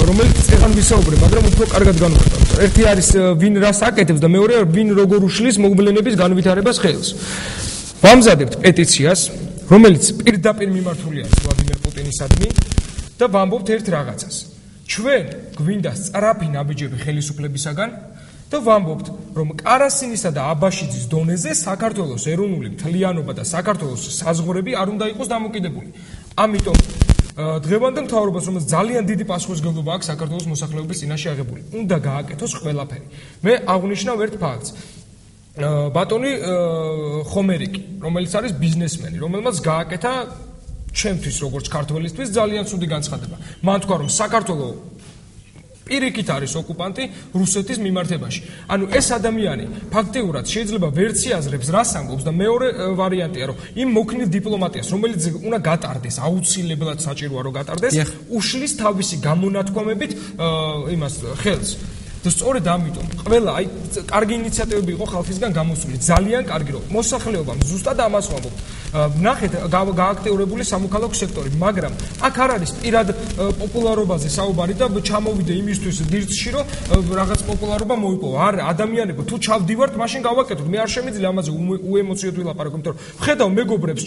რომელიც წეღან ვისაუბრე, მაგრამ უფრო კარგად განვარტყავთ. ერთი არის ვინ რას აკეთებს და მეორე ვინ როგორ უშლის მოგვიანების განვითარებას ხელს. ვამზადებთ პეტიციას, რომელიც პირდაპირ მიმართული არის ვლადიმერ პუტინისადმი და ვამბობთ ერთ რაღაცას. ჩვენ გვინდა სწრაფი ნაბიჯები ხელისუფლებისაგან და ვამბობთ, რომ კარასინისა და აბაშიძის დონეზე საქართველოს ეროვნული მთლიანობა და საქართველოს საზღვრები არ უნდა იყოს დამოკიდებული. ამიტომ დღევანდელ მთავრობას, რომელიც ძალიან დიდი პასუხისმგებლობა აქვს საქართველოს მოსახლეობის წინაშე აღებული, უნდა გააკეთოს ყველაფერი. მე აღნიშნავ ერთ ფაქტს. ბატონი ხომერიკი, რომელიც არის ბიზნესმენი, რომელმაც გააკეთა ჩემთვის როგორც ქართველისთვის ძალიან ცუდი განცხადება. მან თქვა, რომ საქართველოს პირიქით არის ოკუპანტი რუსეთის მიმართებაში. ანუ ეს ადამიანი ფაქტიურად შეიძლება ვერც იაზრებს რას ამბობს და მეორე ვარიანტია, რომ იმ მოქნილ დიპლომატიას, რომელიც უნდა გატარდეს, აუცილებლად საჭიროა რომ გატარდეს, უშლის თავისი გამონათქვამებით იმას ხელს. და სწორედ ამიტომ ყველა აი კარგი ინიციატივები იყო ხალხისგან გამოსული, ძალიან კარგი რომ მოსახლეობამ ზუსტად ამას ვამბობთ. ნახეთ გააქტიურებული სამოქალაქო სექტორი, მაგრამ აქ არ არის პირად პოპულარობაზე საუბარი და ჩამოვიდე იმისთვის დირცში, რომ რაღაც პოპულარობა მოიპოვა. არა, ადამიანებო, თუ ჩავდივართ, მაშინ გავაკეთოთ. მე არ შემიძლია ამაზე უემოციოდ ვილაპარაკო, იმიტომ რომ ხედავ მეგობრებს,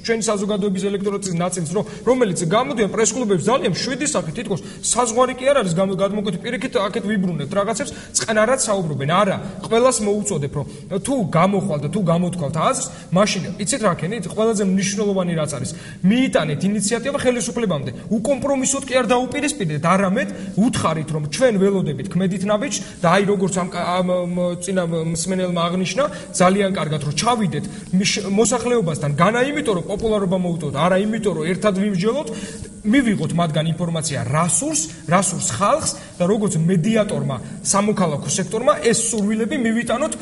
ჩვენი საზოგადოების ელექტორატის ნაწილს, რომელიც გამოდიან პრესკლუბებს ძალიან შვიდი სახით, თითქოს საზღვარი კი არ არის გადმოკვეთი, პირიქით აქეთ ვიბრუნებთ რაღაცებს, წყნარად საუბრობენ. არა, ყველას მოუწოდებ, რომ თუ გამოხვალ და თუ გამოთქვავთ აზრს, მაშინ იცით რა ქენით, ყველაზე მნიშვნელოვანი რაც არის, მიიტანეთ ინიციატივა ხელისუფლებამდე. უკომპრომისოდ კი არ დაუპირისპირდეთ, არამედ უთხარით, რომ ჩვენ ველოდებით ქმედით ნაბიჯს და აი როგორც ამ წინა მსმენელმა აღნიშნა, ძალიან კარგად რომ ჩავიდეთ მოსახლეობასთან, განა იმიტომ რომ პოპულარობა მოუწოდოთ, არა იმიტომ რომ ერთად ვიმსჯელოთ, მივიღოთ მათგან ინფორმაცია რასურს ხალხს და როგორც მედიატორმა სამოქალაქო სექტორმა ეს სურვილები მივიტანოთ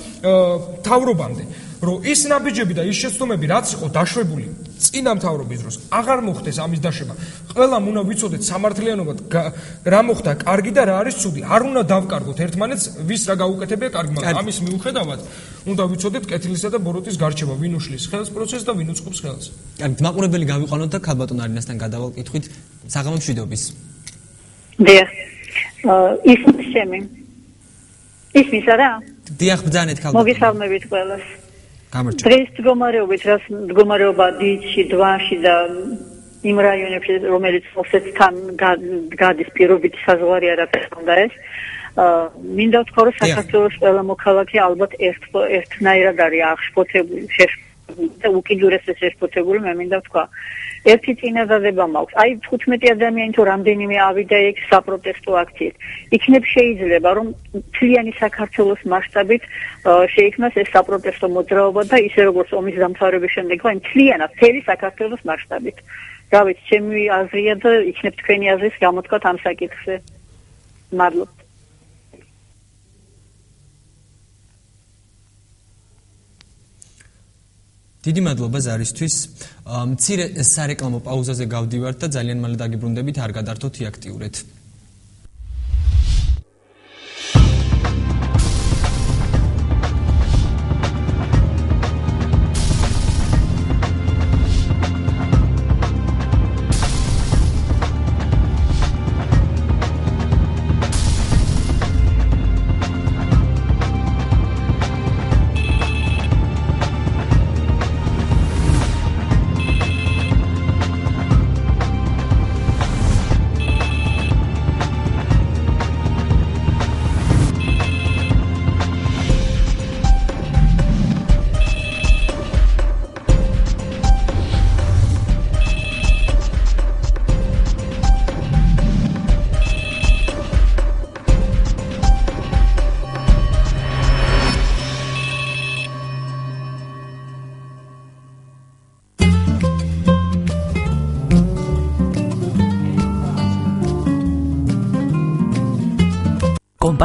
მთავრობამდე, რომ ის ნაბიჯები და ის შეცდომები რაც იყო დაშვებული წინა მთავრობის დროს აღარ მოხდეს ამის დაშვება. ყველამ უნდა ვიცოდეთ სამართლიანობად რა მოხდა კარგი და რა არის ცუდი. არ უნდა დავკარგოთ ერთმანეთს ვის რა გაუკეთებია კარგი, მაგრამ ამის მიუხედავად უნდა ვიცოდეთ კეთილისა და ბოროტის გარჩევა, ვინ უშლის ხელს პროცესს და ვინ უწყობს ხელს. კარგი, მაყურებელი გავიყვანოთ და ქალბატონ არინასთან გადავალ კითხვით საღამო მშვიდობის. დიახ. ისმის ჩემი. ისმის არა? დიახ, ბრძანეთ ქალბატონ. მოგესალმებით ყველას. გამარჯობა. დღეს მდგომარეობა დიდში, დვანში და იმ რაიონებში, რომელიც ოსეთთან გადის პირობითი საზღვარი არაფერს უნდა ეს. მინდა ვთქვა, რომ საქართველოს ყველა მოქალაქე ალბათ ერთნაირად არის აღშფოთებული, და უკიდურესად შეშფოთებული, მე მინდა ვთქვა. ერთი წინადადება მაქვს. აი 15 ადამიანი თუ რამდენიმე ავიდა იქ საპროტესტო აქციით. იქნებ შეიძლება რომ მთლიანი საქართველოს მასშტაბით შეიქმნას ეს საპროტესტო მოძრაობა და ისე როგორც ომის დამთავრების შემდეგ მთლიანად მთელი საქართველოს მასშტაბით. რა ვიცი, ჩემი აზრია და იქნებ თქვენი აზრის გამოთქვა ამ საკითხზე. მადლობთ. დიდი მადლობა ზარისთვის. მცირე სარეკლამო პაუზაზე გავდივართ და ძალიან მალე დაგიბრუნდებით, არ გადართოთ, იაქტიურეთ.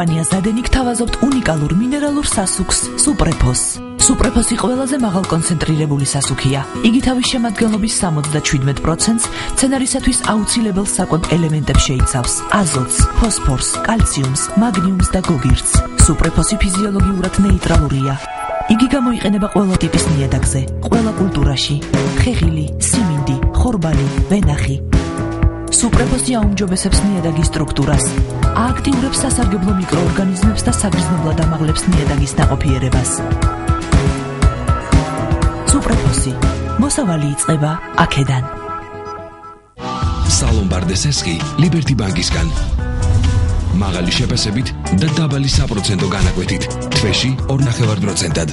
კომპანია Zadenik თავაზობთ უნიკალურ მინერალურ სასუქს Suprepos. Suprepos-ი ყველაზე მაღალ კონცენტრირებული სასუქია. იგი თავის შემადგენლობის 77%-ს მცენარისათვის აუცილებელ საკვებ ელემენტებს შეიცავს: აზოტს, ფოსფორს, კალციუმს, მაგნიუმს და გოგირდს. Suprepos-ი ფიზიოლოგიურად ნეიტრალურია. იგი გამოიყენება ყველა ტიპის ნიადაგზე, ყველა კულტურაში: ხეხილი, სიმინდი, ხორბალი, ვენახი. Suprepos-ი აუმჯობესებს ნიადაგის სტრუქტურას, ააქტიურებს სასარგებლო მიკროორგანიზმებს და საგრძნობლად ამაღლებს ნიადაგის ნაყოფიერებას. Suprepos-ი მოსავალი იწყება აქედან. Salombardes esqi Liberty Bank-ისგან. მაღალი შეფასებით და დაბალი საპროცენტო განაკვეთით, თვეში 2.5%-ად.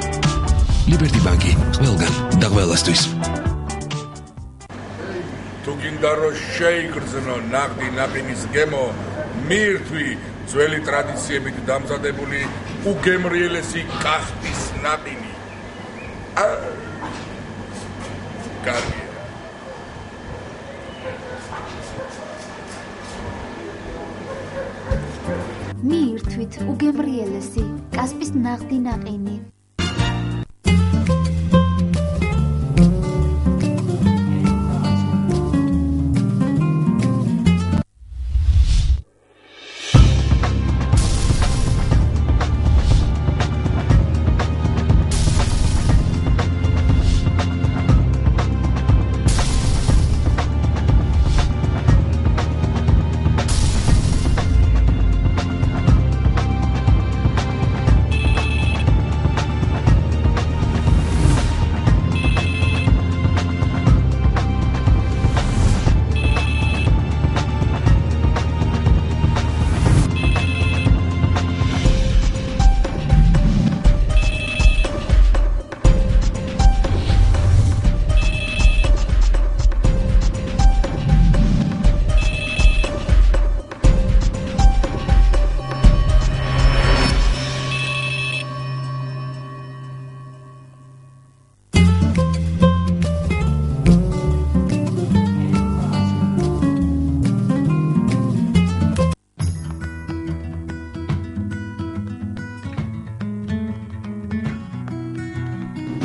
Liberty Bank-ი ყველგან და ყველასთვის. თუ გინდა რომ შეიგრძნო ნაღდი ნაყინის გემო, მირთვი ძველი ტრადიციებით დამზადებული უგემრიელესი კახტის ნაყინი. კარგია. მირთვით უგემრიელესი კასპის ნაღდი ნაყინი.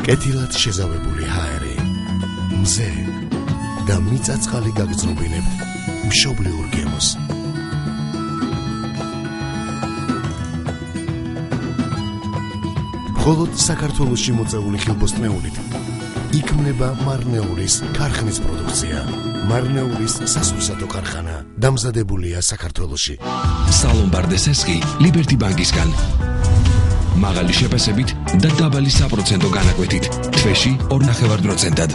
კეთილად შეზავებული ჰაერი, მზე და მიწაწყალი გაგრძნობინებთ მშობლიურ გემოს. მხოლოდ საქართველოში მოწეული ხილბოსტნეულით იქმნება მარნეულის ქარხნის პროდუქცია. მარნეულის სასურსათო ქარხანა დამზადებულია საქართველოში. Salombardes esqi Liberty Bank-ისგან. მაღალი შეფასებით და დაბალი საპროცენტო განაკვეთით, თვეში 2.5%-ად.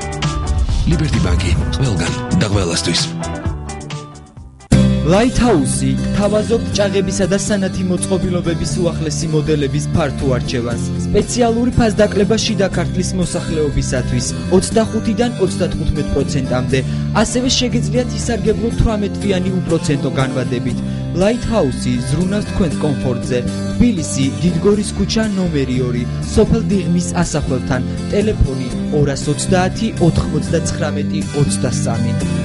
Liberty Bank-ი ყველგან და ყველასთვის. Lighthouse-ი თავაზობთ ჭაღებისა და სანათი მოწყობილობების უახლესი მოდელების ფართო არჩევანს. სპეციალური ფასდაკლება შიდა ქართლის მოსახლეობისათვის 25-დან 35%-მდე. ასევე შეგიძლიათ ისარგებლო 18-ვიანი უპროცენტო განვადებით. Lighthouse-ი ზრუნავს თქვენს კომფორტზე. თბილისი, დიდგორის ქუჩა ნომერი 2, სოფელ დიღმის ასაფლთან. ტელეფონი 230 99 23.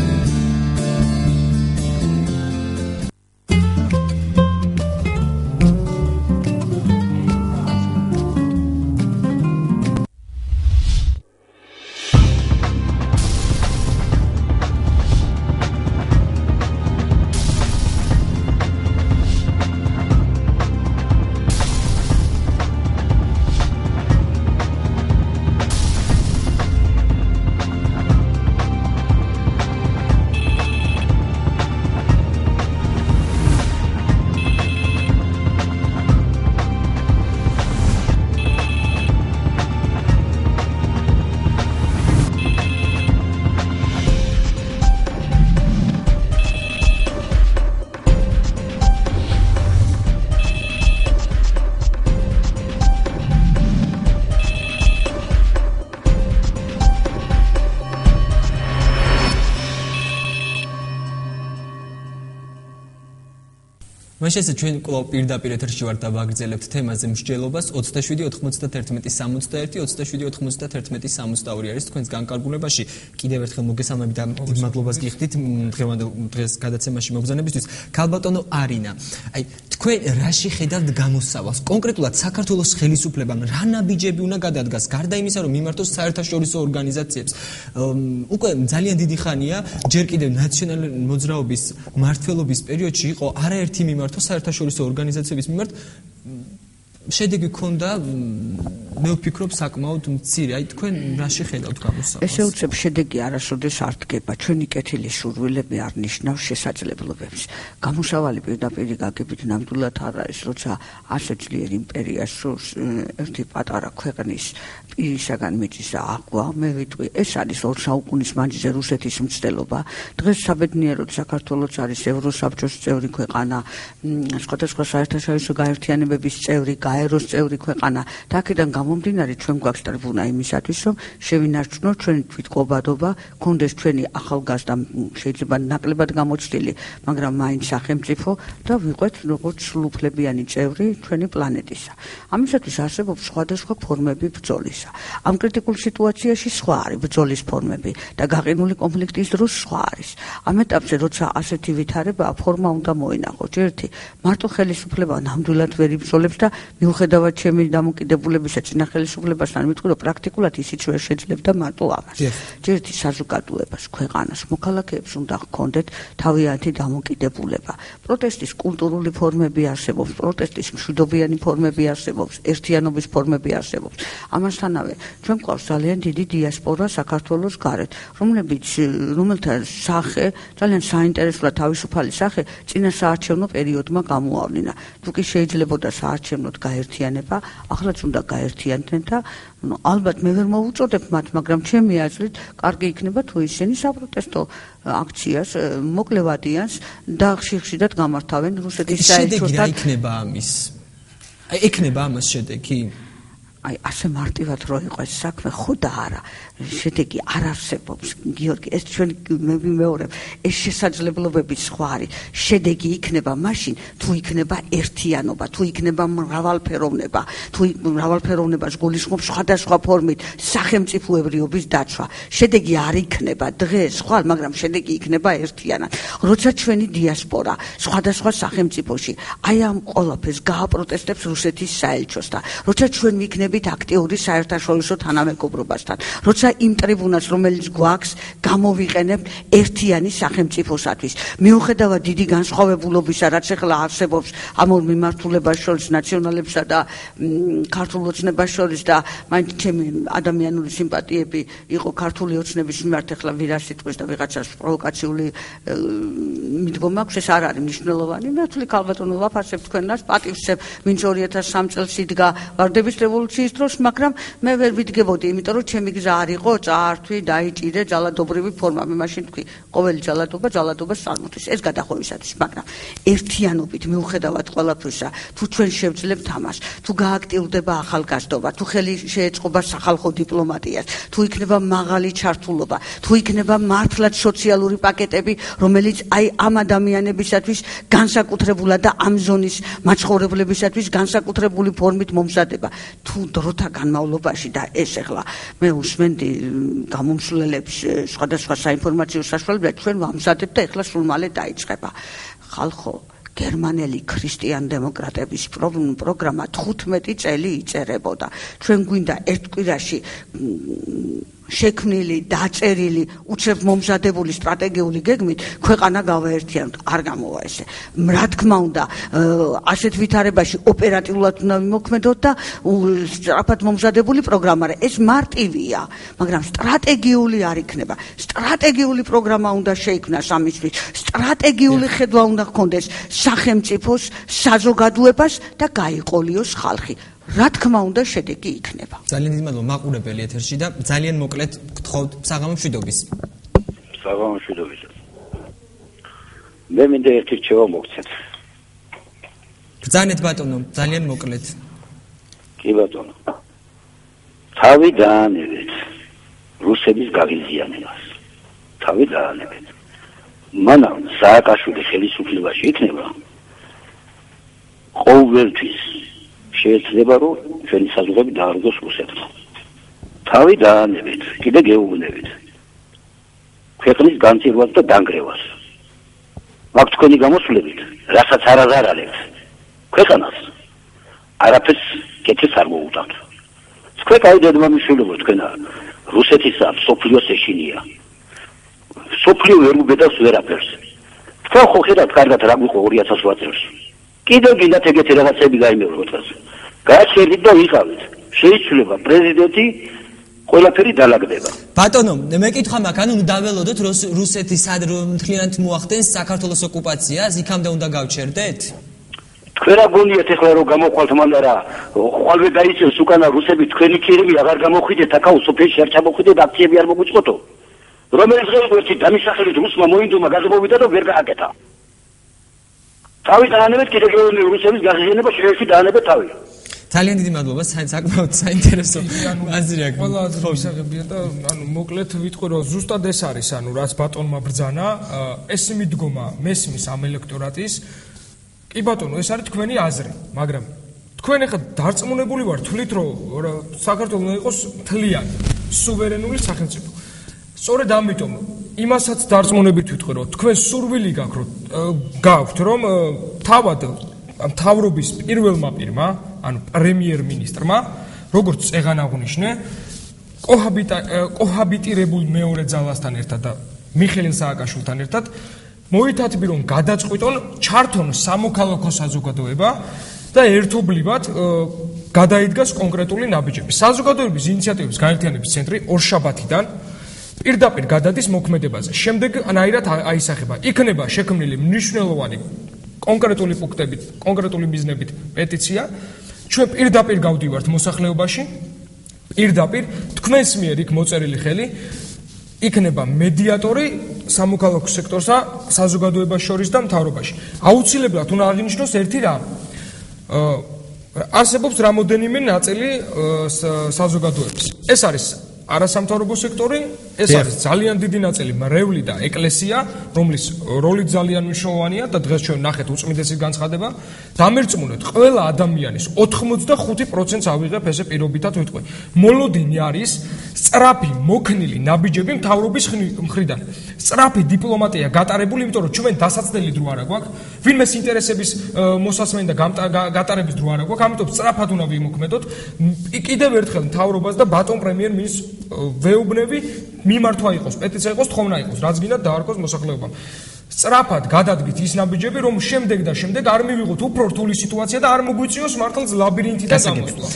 მაშინ ჩვენ კვლავ პირდაპირ ეთერში ვართ და ვაგრძელებთ თემაზე მსჯელობას 27-91-21 27-91-62 არის თქვენს განკარგულებაში. კიდევ ერთხელ მოგესალმებით და მადლობას გიხდით დღეს გადაცემაში მოგზაურობისთვის. ქალბატონო არინა, აი თქვენ რაში ხედავთ გამოსავალს? კონკრეტულად საქართველოს ხელისუფლებამ რა ნაბიჯები უნდა გადადგას გარდა იმისა, რომ მიმართოს საერთაშორისო ორგანიზაციებს? უკვე ძალიან დიდი ხანია, ჯერ კიდევ ნაციონალური მოძრაობის მმართველობის პერიოდში იყო არაერთი მიმართვა საერთაშორისო ორგანიზაციების მიმართ შედეგი ქონდა მე ვფიქრობ საკმაოდ მცირე. აი თქვენ რაში ხედავთ გამოსავალს? ესე უცებ შედეგი არასოდეს არ დგება. ჩვენი კეთილი სურვილები არ ნიშნავს შესაძლებლობებს. გამოსავალი პირდაპირ გაგებით ნამდვილად არ არის, როცა ასე ძლიერ იმპერიას სურს ერთი პატარა ქვეყნის პირისაგან მიდის და აყვა, მე ვიტყვი, ეს არის 2 საუკუნის მანძილზე რუსეთის მცდელობა. დღეს საბედნიეროდ საქართველოს არის ევროსაბჭოს წევრი ქვეყანა, სხვადასხვა საერთაშორისო გაერთიანებების წევრი, გაეროს წევრი ქვეყანა. და აქედან გამომდინარე ჩვენ გვაქვს ტრიბუნა იმისათვის, რომ შევინარჩუნოთ ჩვენი თვითმყოფადობა, გქონდეს ჩვენი ახალგაზრდა, შეიძლება ნაკლებად გამოცდილი, მაგრამ მაინც სახელმწიფო და ვიყვეთ როგორც სრულუფლებიანი წევრი ჩვენი პლანეტისა. ამისათვის არსებობს სხვადასხვა ფორმები ბრძოლის. ამ კრიტიკულ სიტუაციაში სხვა არის ბრძოლის ფორმები და გაყინული კონფლიქტის დროს სხვა არის. ამ ეტაპზე როცა ასეთი ვითარებაა, ფორმა უნდა მოინახოს. ერთი, მარტო ხელისუფლება ნამდვილად ვერ იბრძოლებს და მიუხედავად ჩემი დამოკიდებულებისა წინა ხელისუფლებასთან ვიტყვი, რომ პრაქტიკულად ისიც ვერ შეძლებდა მარტო ამას. ერთი საზოგადოებას, ქვეყანას, მოქალაქეებს უნდა ჰქონდეთ თავიანთი დამოკიდებულება. პროტესტის კულტურული ფორმები არსებობს, პროტესტის მშვიდობიანი ფორმები არსებობს, ერთიანობის ფორმები არსებობს. ამასთანავე ჩვენ გვყავს ძალიან დიდი დიასპორა საქართველოს გარეთ, რომელთა სახე ძალიან საინტერესოა თავისუფალი სახე წინა საარჩევნო პერიოდმა გამოავლინა. თუ კი შეიძლებოდა საარჩევნოდ გაერთიანება, ახლაც უნდა გაერთიანდნენ და ალბათ მე ვერ მოვუწოდებ მათ, მაგრამ ჩემი აზრით კარგი იქნება თუ ისინი საპროტესტო აქციას მოკლევადიანს და ხშირად გამართავენ რუსეთის საერთო შედეგი რა იქნება ამის? ექნება ამას შედეგი? აი ასე მარტივად რო იყოს საქმე, ხო და არა. შედეგი არ არსებობს. გიორგი, ეს ჩვენ მეორე, ეს შესაძლებლობები სხვა არის. შედეგი იქნება მაშინ, თუ იქნება ერთიანობა, თუ იქნება მრავალფეროვნება, თუ მრავალფეროვნებას გულისხმობს სხვადასხვა ფორმით სახელმწიფოებრიობის დაცვა. შედეგი არ იქნება დღეს, ხვალ, მაგრამ შედეგი იქნება ერთიანად. როცა ჩვენი დიასპორა სხვადასხვა სახელმწიფოში აი ამ ყველაფერს გააპროტესტებს რუსეთის საელჩოსთან, როცა ჩვენ ვიქნებით აქტიური საერთაშორისო თანამეგობრობასთან, როცა იმ ტრიბუნას, რომელიც გვაქვს, გამოვიყენებთ ერთიანი სახელმწიფოსათვის. მიუხედავად დიდი განსხვავებულობისა, რაც ახლა არსებობს ამ ორ მიმართულებას შორის, ნაციონალებსა და ქართულ ოცნებას შორის და მაინც ჩემი ადამიანური სიმპათიები იყო ქართული ოცნების მიმართ, ახლა ვირას სიტყვის და ვიღაცას პროვოკაციული მიდგომა აქვს, ეს არ არის მნიშვნელოვანი. მე ვთვლი ქალბატონო ვაფასებ თქვენას, პატივსცემ, ვინც 2003 წელს იდგა ვარდების რევოლუციის დროს, მაგრამ მე ვერ ვიდგებოდი, იმიტომ რომ ჩემი გზა არ იყო წაართვი, დაიჭირე ძალადობრივი ფორმა. მე მაშინ თქვი, ყოველი ძალადობას წარმოთვის. ეს გადახოვისათვის, მაგრამ ერთიანობით მიუხედავად ყველაფრისა, თუ ჩვენ შევძლებთ ამას, თუ გააქტიურდება ახალგაზრდობა, თუ ხელი შეეწყობა სახალხო დიპლომატიას, თუ იქნება მაღალი ჩართულობა, თუ იქნება მართლაც სოციალური პაკეტები, რომელიც აი ამ ადამიანებისათვის განსაკუთრებულად და ამ ზონის მაცხოვრებლებისათვის განსაკუთრებული ფორმით მომზადება. თუ დროთა განმავლობაში და ეს ახლა მე უსმენდი გამომსვლელებს სხვადასხვა საინფორმაციო საშუალებებს, ჩვენ ვამზადებთ და ახლა სულ მალე დაიწყება. ხალხო, გერმანელი ქრისტიან დემოკრატების პროგრამა 15 წელი იწერებოდა. ჩვენ გვინდა ერთ კვირაში შექმნილი, დაწერილი, უცებ მომზადებული სტრატეგიული გეგმით ქვეყანა გავაერთიანოთ. არ გამოვა ესე. რა თქმა უნდა, ასეთ ვითარებაში ოპერატიულად უნდა ვიმოქმედოთ და სწრაფად მომზადებული პროგრამა, ეს მარტივია, მაგრამ სტრატეგიული არ იქნება. სტრატეგიული პროგრამა უნდა შეიქმნას ამისთვის. სტრატეგიული ხედვა უნდა ჰქონდეს სახელმწიფოს, საზოგადოებას და გაიყოლიოს ხალხი. რა თქმა უნდა შედეგი იქნება. ძალიან დიდი მადლობა მაყურებელი ეთერში და ძალიან მოკლედ გთხოვთ საღამო მშვიდობის. საღამო მშვიდობის. მე მინდა ერთი რჩევა მოგცეთ. ბრძანეთ ბატონო, ძალიან მოკლედ. კი ბატონო. თავი დაანებეთ რუსების გაღიზიანებას. თავი დაანებეთ. მანამ სააკაშვილი ხელისუფლებაში იქნება ყოველთვის შეიძლება რომ ჩვენი საზღვრები დაარღვოს რუსეთმა. თავი დაანებეთ, კიდე გეუბნებით. ქვეყნის განცირვას და დანგრევას. მაგ თქვენი გამოსვლებით, რასაც არ აზარალებთ, ქვეყანას არაფერს კეთილს არ მოუტანთ. თქვენ კაი დედმამიშვილებო, თქვენა რუსეთისა სოფლიოს ეშინია. სოფლიო ვერ უბედავს ვერაფერს. თქვენ ხო ხედავთ კარგად რა გვიყო 2008 წელს. კიდევ გინდათ ეგეთი რაღაცები გაიმეოროთ დღეს. გააჩერდით და ვიყავით. შეიძლება პრეზიდენტი ყველაფერი დალაგდება. ბატონო, მე კითხვა მაქვს, ანუ დაველოდოთ რუსეთი სად მთლიანად მოახდენს საქართველოს ოკუპაციას, იქამდე უნდა გავჩერდეთ? თქვენ რა გონიათ ეხლა რომ გამოხვალთ მანდა რა, ხვალვე დაიწევს უკანა რუსები თქვენი ქირები აღარ გამოხვიდეთ, აკაო სოფელში არ ჩამოხვიდეთ, აქციები არ მოგვიწყოთო. რომელიც დღეს ერთი დამისახელით რუსმა მოინდომა გაზმოვიდა და ვერ გააკეთა. თავი დაანებეთ კიდე რუსების გაღიზიანება შეეში დაანებეთ თავი. ძალიან დიდი მადლობა, საკმაოდ საინტერესო აზრია. ყველა აზრი მისაღებია და ანუ მოკლედ ვიტყვი რომ ზუსტად ეს არის, ანუ რაც ბატონმა ბრძანა, ეს მიდგომა მესმის ამ ელექტორატის. კი ბატონო, ეს არის თქვენი აზრი, მაგრამ თქვენ ახლა დარწმუნებული ვარ თვლით რომ საქართველოს უნდა იყოს მთლიანი, სუვერენული სახელმწიფო. სწორედ ამიტომ იმასაც დარწმუნებით ვიტყვი რომ თქვენ სურვილი გაქვთ რომ თავად მთავრობის პირველმა პირმა, ანუ პრემიერ-მინისტრმა, როგორც წეგან აღნიშნე, კოჰაბიტირებულ მეორე ძალასთან ერთად და მიხეილ სააკაშვილთან ერთად მოითათბირონ გადაწყვიტონ ჩართონ სამოქალაქო საზოგადოება და ერთობლივად გადაიდგას კონკრეტული ნაბიჯები. საზოგადოების ინიციატივების გაერთიანების ცენტრი ორშაბათიდან პირდაპირ გადადის მოქმედებაზე. შემდეგ ანაირად აისახება. იქნება შექმნილი მნიშვნელოვანი კონკრეტული პუნქტებით, კონკრეტული მიზნებით პეტიცია. ჩვენ პირდაპირ გავდივართ მოსახლეობაში, პირდაპირ თქვენს მიერ იქ მოწერილი ხელი იქნება მედიატორი სამოქალაქო სექტორსა, საზოგადოებას შორის და მთავრობაში. აუცილებლად უნდა აღინიშნოს ერთი რამ. არსებობს რამოდენიმე ნაწილი საზოგადოების. ეს არის არასამთავრობო სექტორი, ეს არის ძალიან დიდი ნაწილი მრევლი და ეკლესია, რომლის როლი ძალიან მნიშვნელოვანია და დღეს ჩვენ ნახეთ უწმიდესი განცხადება. დამერწმუნეთ, ყველა ადამიანის 85%-ს ავიღებ ესე პირობითად ვიტყვი. მოლოდინი არის სწრაფი მოქნილი ნაბიჯები მთავრობის მხრიდან. სწრაფი დიპლომატია გატარებული, იმიტომ რომ ჩვენ დასაცდელი დრო არ აქვს, ვინმეს ინტერესების მოსასმენი და გატარების დრო არ აქვს, ამიტომ სწრაფად უნდა ვიმოქმედოთ. კიდევ ერთხელ მთავრობას და ბატონ პრემიერ-მინისტრს ვეუბნები მიმართვა იყოს, პეტიცია იყოს, თხოვნა იყოს, რაც გინდა დაარქვას მოსახლეობამ. სწრაფად გადადგით ის ნაბიჯები, რომ შემდეგ და შემდეგ არ მივიღოთ უფრო რთული სიტუაცია და არ მოგვიწიოს მართლაც ლაბირინთი და გამოსვლა.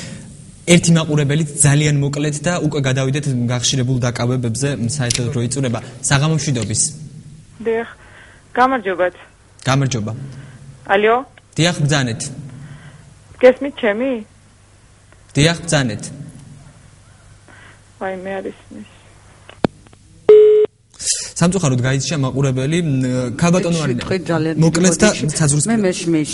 ერთი მაყურებელით ძალიან მოკლედ და უკვე გადავიდეთ გახშირებულ დაკავებებზე, საერთოდ რო იწურება. საღამომშვიდობის. დიახ. გამარჯობათ. გამარჯობა. ალო? დიახ, ბრძანეთ. გესმით ჩემი? დიახ, ბრძანეთ. აი მე არის მის. სამწუხაროდ გაიჩა მაყურებელი, ქალბატონო არინა. მოკლედ და საზღვრის მე მესმის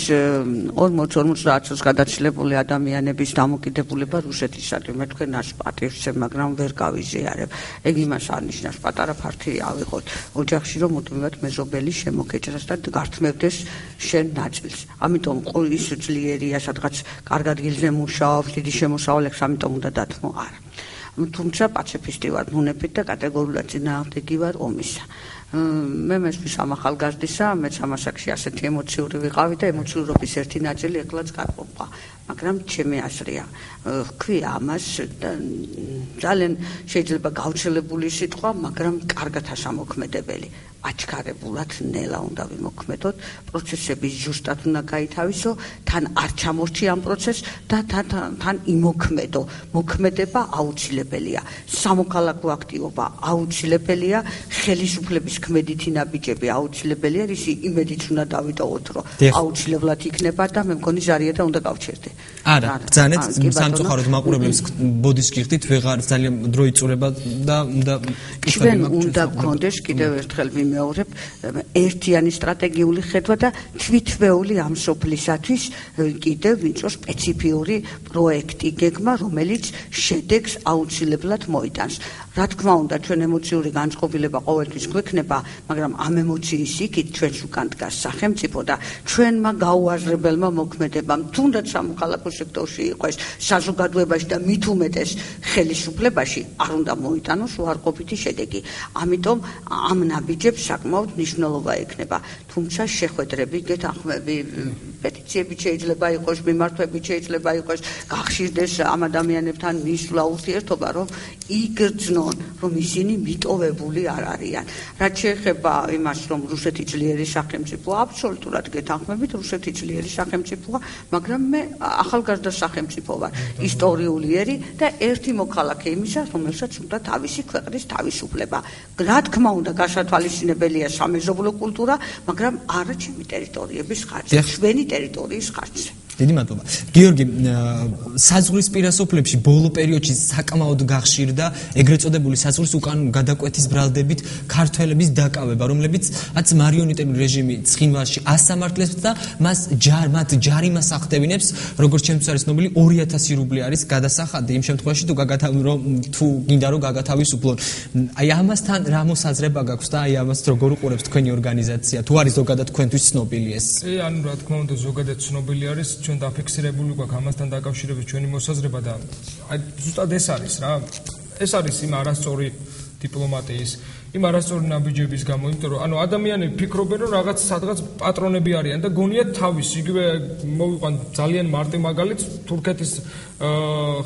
40-50 წელს გადაცილებული ადამიანების დამოკიდებულება რუსეთისადმი. მე თქვენას პატივცემ, მაგრამ ვერ გავიზიარებ. ეგ იმას არნიშნავს, პატარა ფართი ავიღოთ ოჯახში, რომ უდმივად მეზობელი შემოგეჭრას და გართმევდეს შენ ნაწილს. ამიტომ ის ძლიერია, სადღაც კარგად გილზე მუშაობს, დიდი შემოსავლებს, ამიტომ უნდა დათმო არა. თუმცა პაციფისტი ვარ მონებით და კატეგორიულად წინააღმდეგი ვარ ომისა. მე მესმის ამ ახალგაზრდისა, მე სამასაკში ასეთი ემოციური ვიყავი და ემოციურობის ერთი ნაწილი ეხლაც გაყოფა. მაგრამ ჩემი აზრია, ვქვი ამას ძალიან შეიძლება გავრცელებული სიტყვა, მაგრამ კარგად ასამოქმედებელი. აჩქარებულად ნელა უნდა ვიმოქმედოთ, პროცესები ზუსტად უნდა გაითავისო, თან არ ჩამორჩი ამ პროცესს და თან იმოქმედო. მოქმედება აუცილებელია, სამოქალაქო აქტივობა აუცილებელია, ხელისუფლების ქმედითი ნაბიჯები აუცილებელია, ისი იმედით უნდა დავიტოვოთ, რომ აუცილებლად იქნება და მე მგონი ზარია და უნდა გავჩერდე. არა, ბრძანეთ სამწუხაროდ მაყურებლებს ბოდის გიხდით, ვეღარ ძალიან დრო იწურება და უნდა ჩვენ უნდა გქონდეს კიდევ ერთხელ ვიმეორებ ერთიანი სტრატეგიული ხედვა და თვითვეული ამ სოფლისათვის კიდევ ვიწრო სპეციფიური პროექტი გეგმა, რომელიც შედეგს აუცილებლად მოიტანს. რა თქმა უნდა, ჩვენ ემოციური განწყობილება ყოველთვის გვექნება, მაგრამ ამ ემოციის იქით ჩვენს უკან დგას სახელმწიფო და ჩვენმა გაუაზრებელმა მოქმედებამ, თუნდაც სამოქალაქო სექტორში იყოს, საზოგადოებაში და მით უმეტეს ხელისუფლებაში არ უნდა მოიტანოს უარყოფითი შედეგი. ამიტომ ამ ნაბიჯებს საკმაოდ მნიშვნელობა ექნება. თუმცა შეხვედრები, გეთანხმები, პეტიციები შეიძლება იყოს, მიმართვები შეიძლება იყოს, გახშირდეს ამ ადამიანებთან მისვლა ურთიერთობა, რომ იგრძნონ, რომ ისინი მიტოვებული არ არიან. რაც შეეხება იმას, რომ რუსეთი ძლიერი სახელმწიფოა, აბსოლუტურად გეთანხმებით, რუსეთი ძლიერი სახელმწიფოა, მაგრამ მე ახალგაზრდა სახელმწიფო ვარ, ისტორიულიერი და ერთი მოქალაქე იმისა, რომელსაც უნდა თავისი ქვეყნის თავისუფლება. რა თქმა უნდა, გასათვალისწინებელია სამეზობლო კულტურა, მაგრამ არა ჩემი ტერიტორიების ხარჯზე, ჩვენი ტერიტორიის ხარჯზე. დიდი მადლობა. გიორგი, საზღვრისპირა სოფლებში ბოლო პერიოდში საკმაოდ გახშირდა ეგრეთ წოდებული საზღვრის უკან გადაკვეთის ბრალდებით ქართველების დაკავება, რომლებიც რაც მარიონეტული რეჟიმი ცხინვალში ასამართლებს და მათ ჯარიმას ახდევინებს, როგორც ჩემთვის არის ცნობილი 2000 რუბლი არის გადასახადი იმ შემთხვევაში თუ გინდა რომ გაგათავისუფლონ. აი ამასთან რა მოსაზრება გაქვს და აი ამას როგორ უყურებს თქვენი ორგანიზაცია? თუ არის ზოგადად თქვენთვის ცნობილი ეს? ანუ რა თქმა უნდა ზოგადად ცნობილი არის. ჩვენ დაფიქსირებული გვაქვს ამასთან დაკავშირებით ჩვენი მოსაზრება და აი ზუსტად ეს არის რა. ეს არის იმ არასწორი დიპლომატიის, იმ არასწორი ნაბიჯების გამო, იმიტომ რომ ანუ ადამიანები ფიქრობენ რომ რაღაც სადღაც პატრონები არიან და გონიათ თავის, იგივე მოვიყვან ძალიან მარტივ მაგალითს თურქეთის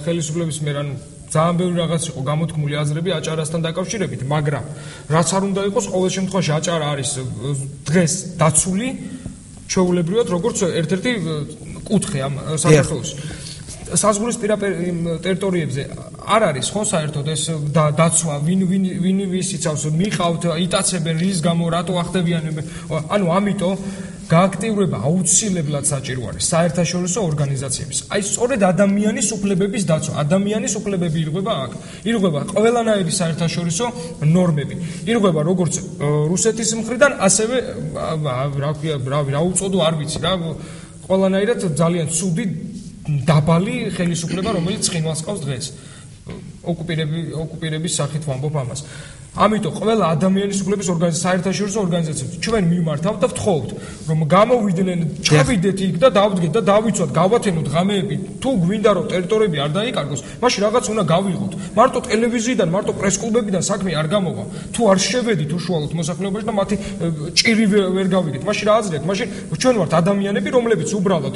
ხელისუფლების მიერ, ანუ ძალიან ბევრი რაღაც იყო გამოთქმული აზრები აჭარასთან დაკავშირებით, მაგრამ რაც არ უნდა იყოს, ყოველ შემთხვევაში აჭარა არის დღეს დაცული ჩვეულებრივად როგორც ერთ-ერთი კუთხე ამ საქართველოს. საზღვრისპირა ტერიტორიებზე არ არის ხო საერთოდ ეს დაცვა, ვინ ვის იცავს, მიყავთ, იტაცებენ რის გამო, რატო ახდებიანებენ. ანუ ამიტომ გააქტიურება აუცილებლად საჭირო არის საერთაშორისო ორგანიზაციების. აი სწორედ ადამიანის უფლებების დაცვა, ადამიანის უფლებები ირღვევა აქ. ირღვევა ყველანაირი საერთაშორისო ნორმები. ირღვევა როგორც რუსეთის მხრიდან, ასევე რა უწოდო არ ვიცი რა, ყველანაირად ძალიან ცუდი დაბალი ხელისუფლება, რომელიც ცხინვალს ყავს დღეს. ოკუპირების სახით ვამბობ ამას. ამიტომ ყველა ადამიანის უფლების საერთაშორისო ორგანიზაციებს ჩვენ მიმართავთ და ვთხოვთ, რომ გამოვიდნენ, ჩავიდეთ იქ და დავდგეთ და დავიცვათ, გავათენოთ ღამეები, თუ გვინდა რომ ტერიტორიები არ დაიკარგოს, მაშინ რაღაც უნდა გავიღოთ. მარტო ტელევიზიიდან, მარტო პრესკლუბებიდან საქმე არ გამოვა. თუ არ შევედით უშუალოდ მოსახლეობაში და მათი ჭირი ვერ გავიგეთ, მაშინ რა აზრი აქვს? მაშინ ჩვენ ვართ ადამიანები, რომლებიც უბრალოდ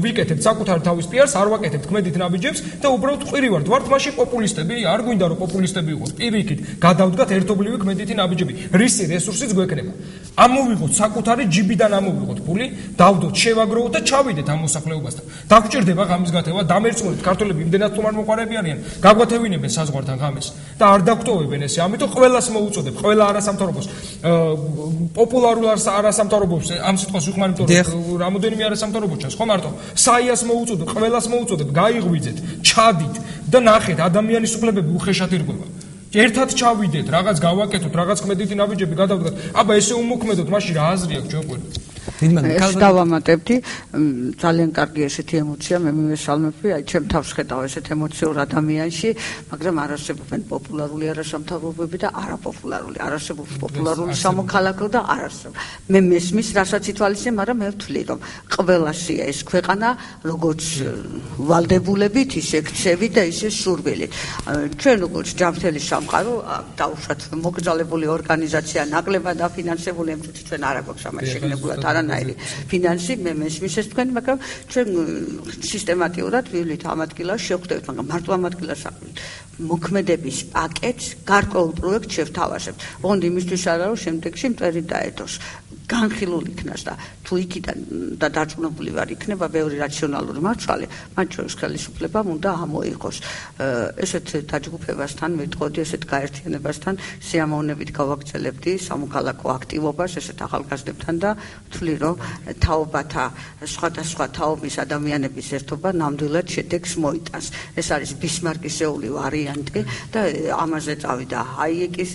ვიკეთებთ საკუთარ თავის პიარს, არ ვაკეთებთ ქმედით ნაბიჯებს და უბრალოდ ყირი ვართ მაშინ პოპულისტები, არ გვინდა რომ პოპულისტები იყოთ. პირიქით, გადავდგათ ერთობლივი ქმედითი ნაბიჯები. რისი რესურსიც გვექნება. ამოვიღოთ საკუთარი ჯიბიდან ამოვიღოთ ფული, დავდოთ, შევაგროვოთ და ჩავიდეთ ამ მოსახლეობასთან. დაგვჭირდება ღამის გათევა, დამერწმუნეთ, ქართველები იმდენად თუ არ მოყარები არიან, გაგვათევინებენ საზღვართან ღამეს და არ დაგვტოვებენ ესე. ამიტომ ყველას მოუწოდებ, ყველა არასამთავრობოს, პოპულარულ არასამთავრობოს, ამ სიტყვას ვიხმარ, იმიტომ რომ რამოდენიმე არასამთავრობო ჩანს, ხო მარტო. საიას მოუწოდებ, ყველას მოუწოდებ, გაიღვიძეთ, ჩადით და ნახეთ, ადამიანის უფლებები უხეშად ირღვევა. ერთად ჩავიდეთ, რაღაც გავაკეთოთ, რაღაც ქმედითი ნაბიჯები გადავდგათ. აბა ესე უმოქმედოთ, მაშინ რა აზრი აქვს ჩვენ ყველას? ეს დავამატებდი, ძალიან კარგი ესეთი ემოცია, მე მივესალმები, აი ჩემ თავს ხედავ ესეთ ემოციურ ადამიანში, მაგრამ არ არსებობენ პოპულარული არასამთავრობოები და არაპოპულარული, არ არსებობს პოპულარული სამოქალაქო და არ არსებობს. მე მესმის, რასაც ითვალისწინებ, მაგრამ მე ვთვლი, რომ ყველასია ეს ქვეყანა, როგორც ვალდებულებით, ისე ქცევით და ისე სურვილით. ჩვენ როგორც ჯანმრთელი სამყარო, დაუშვათ მოკრძალებული ორგანიზაცია, ნაკლებად დაფინანსებული, ემთხვევა ჩვენ არ აქვს ამას შეგნებულად არანაირი ფინანსი, მე მესმის ეს თქვენ, მაგრამ ჩვენ სისტემატიურად ვივლით ამ ადგილას შევხვდებით, მაგრამ მარტო ამ ადგილას აღვით. მოქმედების პაკეტს, გარკვეულ პროექტს შევთავაზებთ. ოღონდ იმისთვის არა, რომ შემდეგში მტერი დაედოს. განხილულ იქნას და თუ იქიდან და დარწმუნებული ვარ იქნება ბევრი რაციონალური მარცვალი, მათ შორის ხელისუფლებამ უნდა ამოიღოს. ესეთ დაჯგუფებასთან ვიტყოდი, ესეთ გაერთიანებასთან სიამოვნებით გავაგრძელებდი სამოქალაქო აქტივობას ესეთ ახალგაზრდებთან და ვთვლი, რომ თაობათა სხვადასხვა თაობის ადამიანების ერთობა ნამდვილად შედეგს მოიტანს. ეს არის ბისმარკისეული ვარიანტი და ამაზე წავიდა ჰაიეკის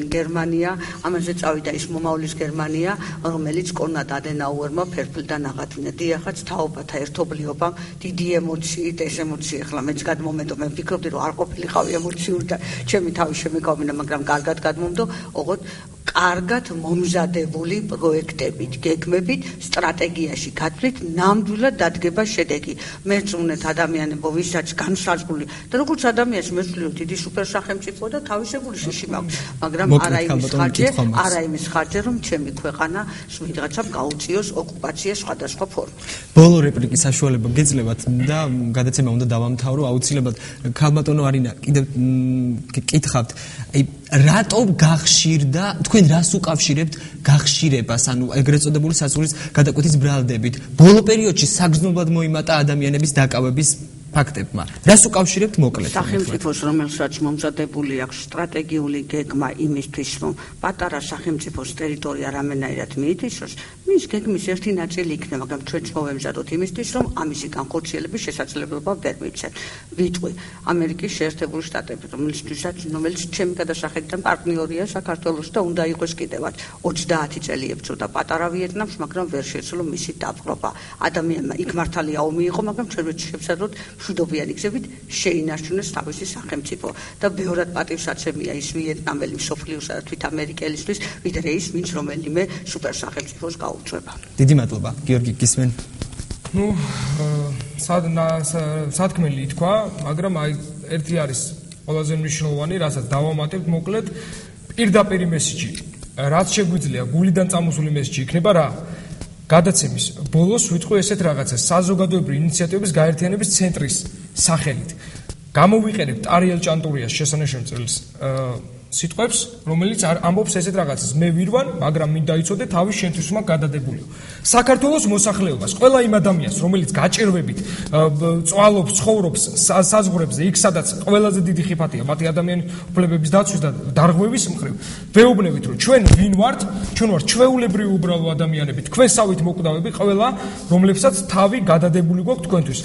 გერმანია, ამაზე წავიდა ის მომავლის გერმანია, რომელიც კონრად ადენაუერმა ფერფლიდან აღადგინა. დიახაც თაობათა ერთობლიობამ დიდი ემოციით, ეს ემოცია ახლა მეც გადმომედო, მე ვფიქრობდი, რომ არ ყოფილიყავი ემოციური და ჩემი თავი შემეკავებინა, მაგრამ კარგად გადმომდო, ოღონდ კარგად მომზადებული პროექტებით, გეგმებით, სტრატეგიაში გათვლით ნამდვილად დადგება შედეგი. მე ვწუნეთ ადამიანებო, ვისაც განსაზღვრული და როგორც ადამიანს მეცვლილ დიდი სუპერსახელმწიფო და თავისებული შიში მაქვს, მაგრამ არა იმის ხარჯზე, რომ ჩემი ქვეყანა ვიღაცამ გაუწიოს ოკუპაციას სხვადასხვა ფორმით. ბოლო რეპლიკის საშუალება გეძლებათ და გადაცემა უნდა დავამთავრო, აუცილებლად ქალბატონო არინა, კიდევ კითხავთ, აი რატო გახშირდა, თქვენ რას უკავშირებთ გახშირებას, ანუ ეგრეთ წოდებული საზღვრის გადაკვეთის ბრალდებით? ბოლო პერიოდში საგრძნობლად მოიმატა ადამიანების დაკავების ფაქტებმა. რას უკავშირებთ მოკლედ? სახელმწიფოს, რომელსაც მომზადებული აქვს სტრატეგიული გეგმა იმისთვის, რომ პატარა სახელმწიფოს ტერიტორია რამენაირად მიითიშოს, მის გეგმის ერთი ნაწილი იქნება, მაგრამ ჩვენც მოვემზადოთ იმისთვის, რომ ამისი განხორციელების შესაძლებლობა ვერ მივცეთ. ვიტყვი, ამერიკის შეერთებული შტატები, რომელიც ჩემი გადასახედიდან პარტნიორია საქართველოს და უნდა იყოს კიდევაც 30 წელი ებრძოდა პატარა ვიეტნამს, მაგრამ ვერ შეძლო მისი დაპყრობა. ადამიანმა იქ მართალი ომი იყო, მაგრამ ჩვენ შევსადოთ მშვიდობიანი გზებით შეინარჩუნეს თავისი სახელმწიფო და ბევრად პატივსაცემია ის ვიეტნამელი მსოფლიოსა და თვით ამერიკელისთვის, ვიდრე ის, ვინც რომელიმე სუპერსახელმწიფოს გაუწვევა. დიდი მადლობა, გიორგი გისმენ. ნუ სათქმელი ითქვა, მაგრამ აი ერთი არის ყველაზე მნიშვნელოვანი, რასაც დავამატებთ მოკლედ, პირდაპირი მესიჯი. რაც შეგვიძლია გულიდან წამოსული მესიჯი იქნება რა? გადაცემის ბოლოს ვიტყვი ესეთ რაღაცას, საზოგადოებრივი ინიციატივების გაერთიანების ცენტრის სახელით. გამოვიყენებთ არიელ ჭანტურიას შესანიშნავ წელს სიტყვებს, რომელიც ამბობს ესეთ რაღაცას. მე ვირვან, მაგრამ მინდა იცოდე თავის შენთვისმა გადადებულიო. საქართველოს მოსახლეობას, ყველა იმ ადამიანს, რომელიც გაჭირვებით წვალობს, ცხოვრობს საზღვრებზე, იქ სადაც ყველაზე დიდი ხიფათია მათი ადამიანის უფლებების დაცვის და დარღვევის მხრივ, ვეუბნებით, რომ ჩვენ ვინ ვართ, ჩვენ ვართ ჩვეულებრივი უბრალო ადამიანები, თქვენსავით მოკვდავები, ყველა, რომლებსაც თავი გადადებული გვაქვს თქვენთვის.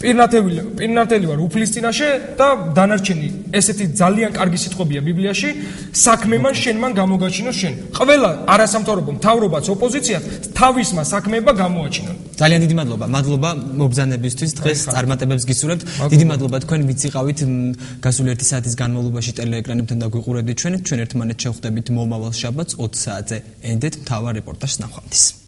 პირნათელი ვარ უფლის წინაშე და დანარჩენი ესეთი ძალიან კარგი სიტყვებია ბიბლიაში, საქმემან შენმან გამოგაჩინოს შენ. ყველა არასამთავრობო მთავრობაც ოპოზიციაც თავისმა საქმეება გამოაჩინონ. ძალიან დიდი მადლობა. მადლობა მობრძანებისთვის. დღეს წარმატებებს გისურვებთ. დიდი მადლობა თქვენ ვიციყავით გასული 1 საათის განმავლობაში ტელეეკრანებთან და გვიყურებდით ჩვენ ერთმანეთს შევხვდებით მომავალ შაბათს 20 საათზე. ენდეთ მთავარ რეპორტაჟს ნახვამდის.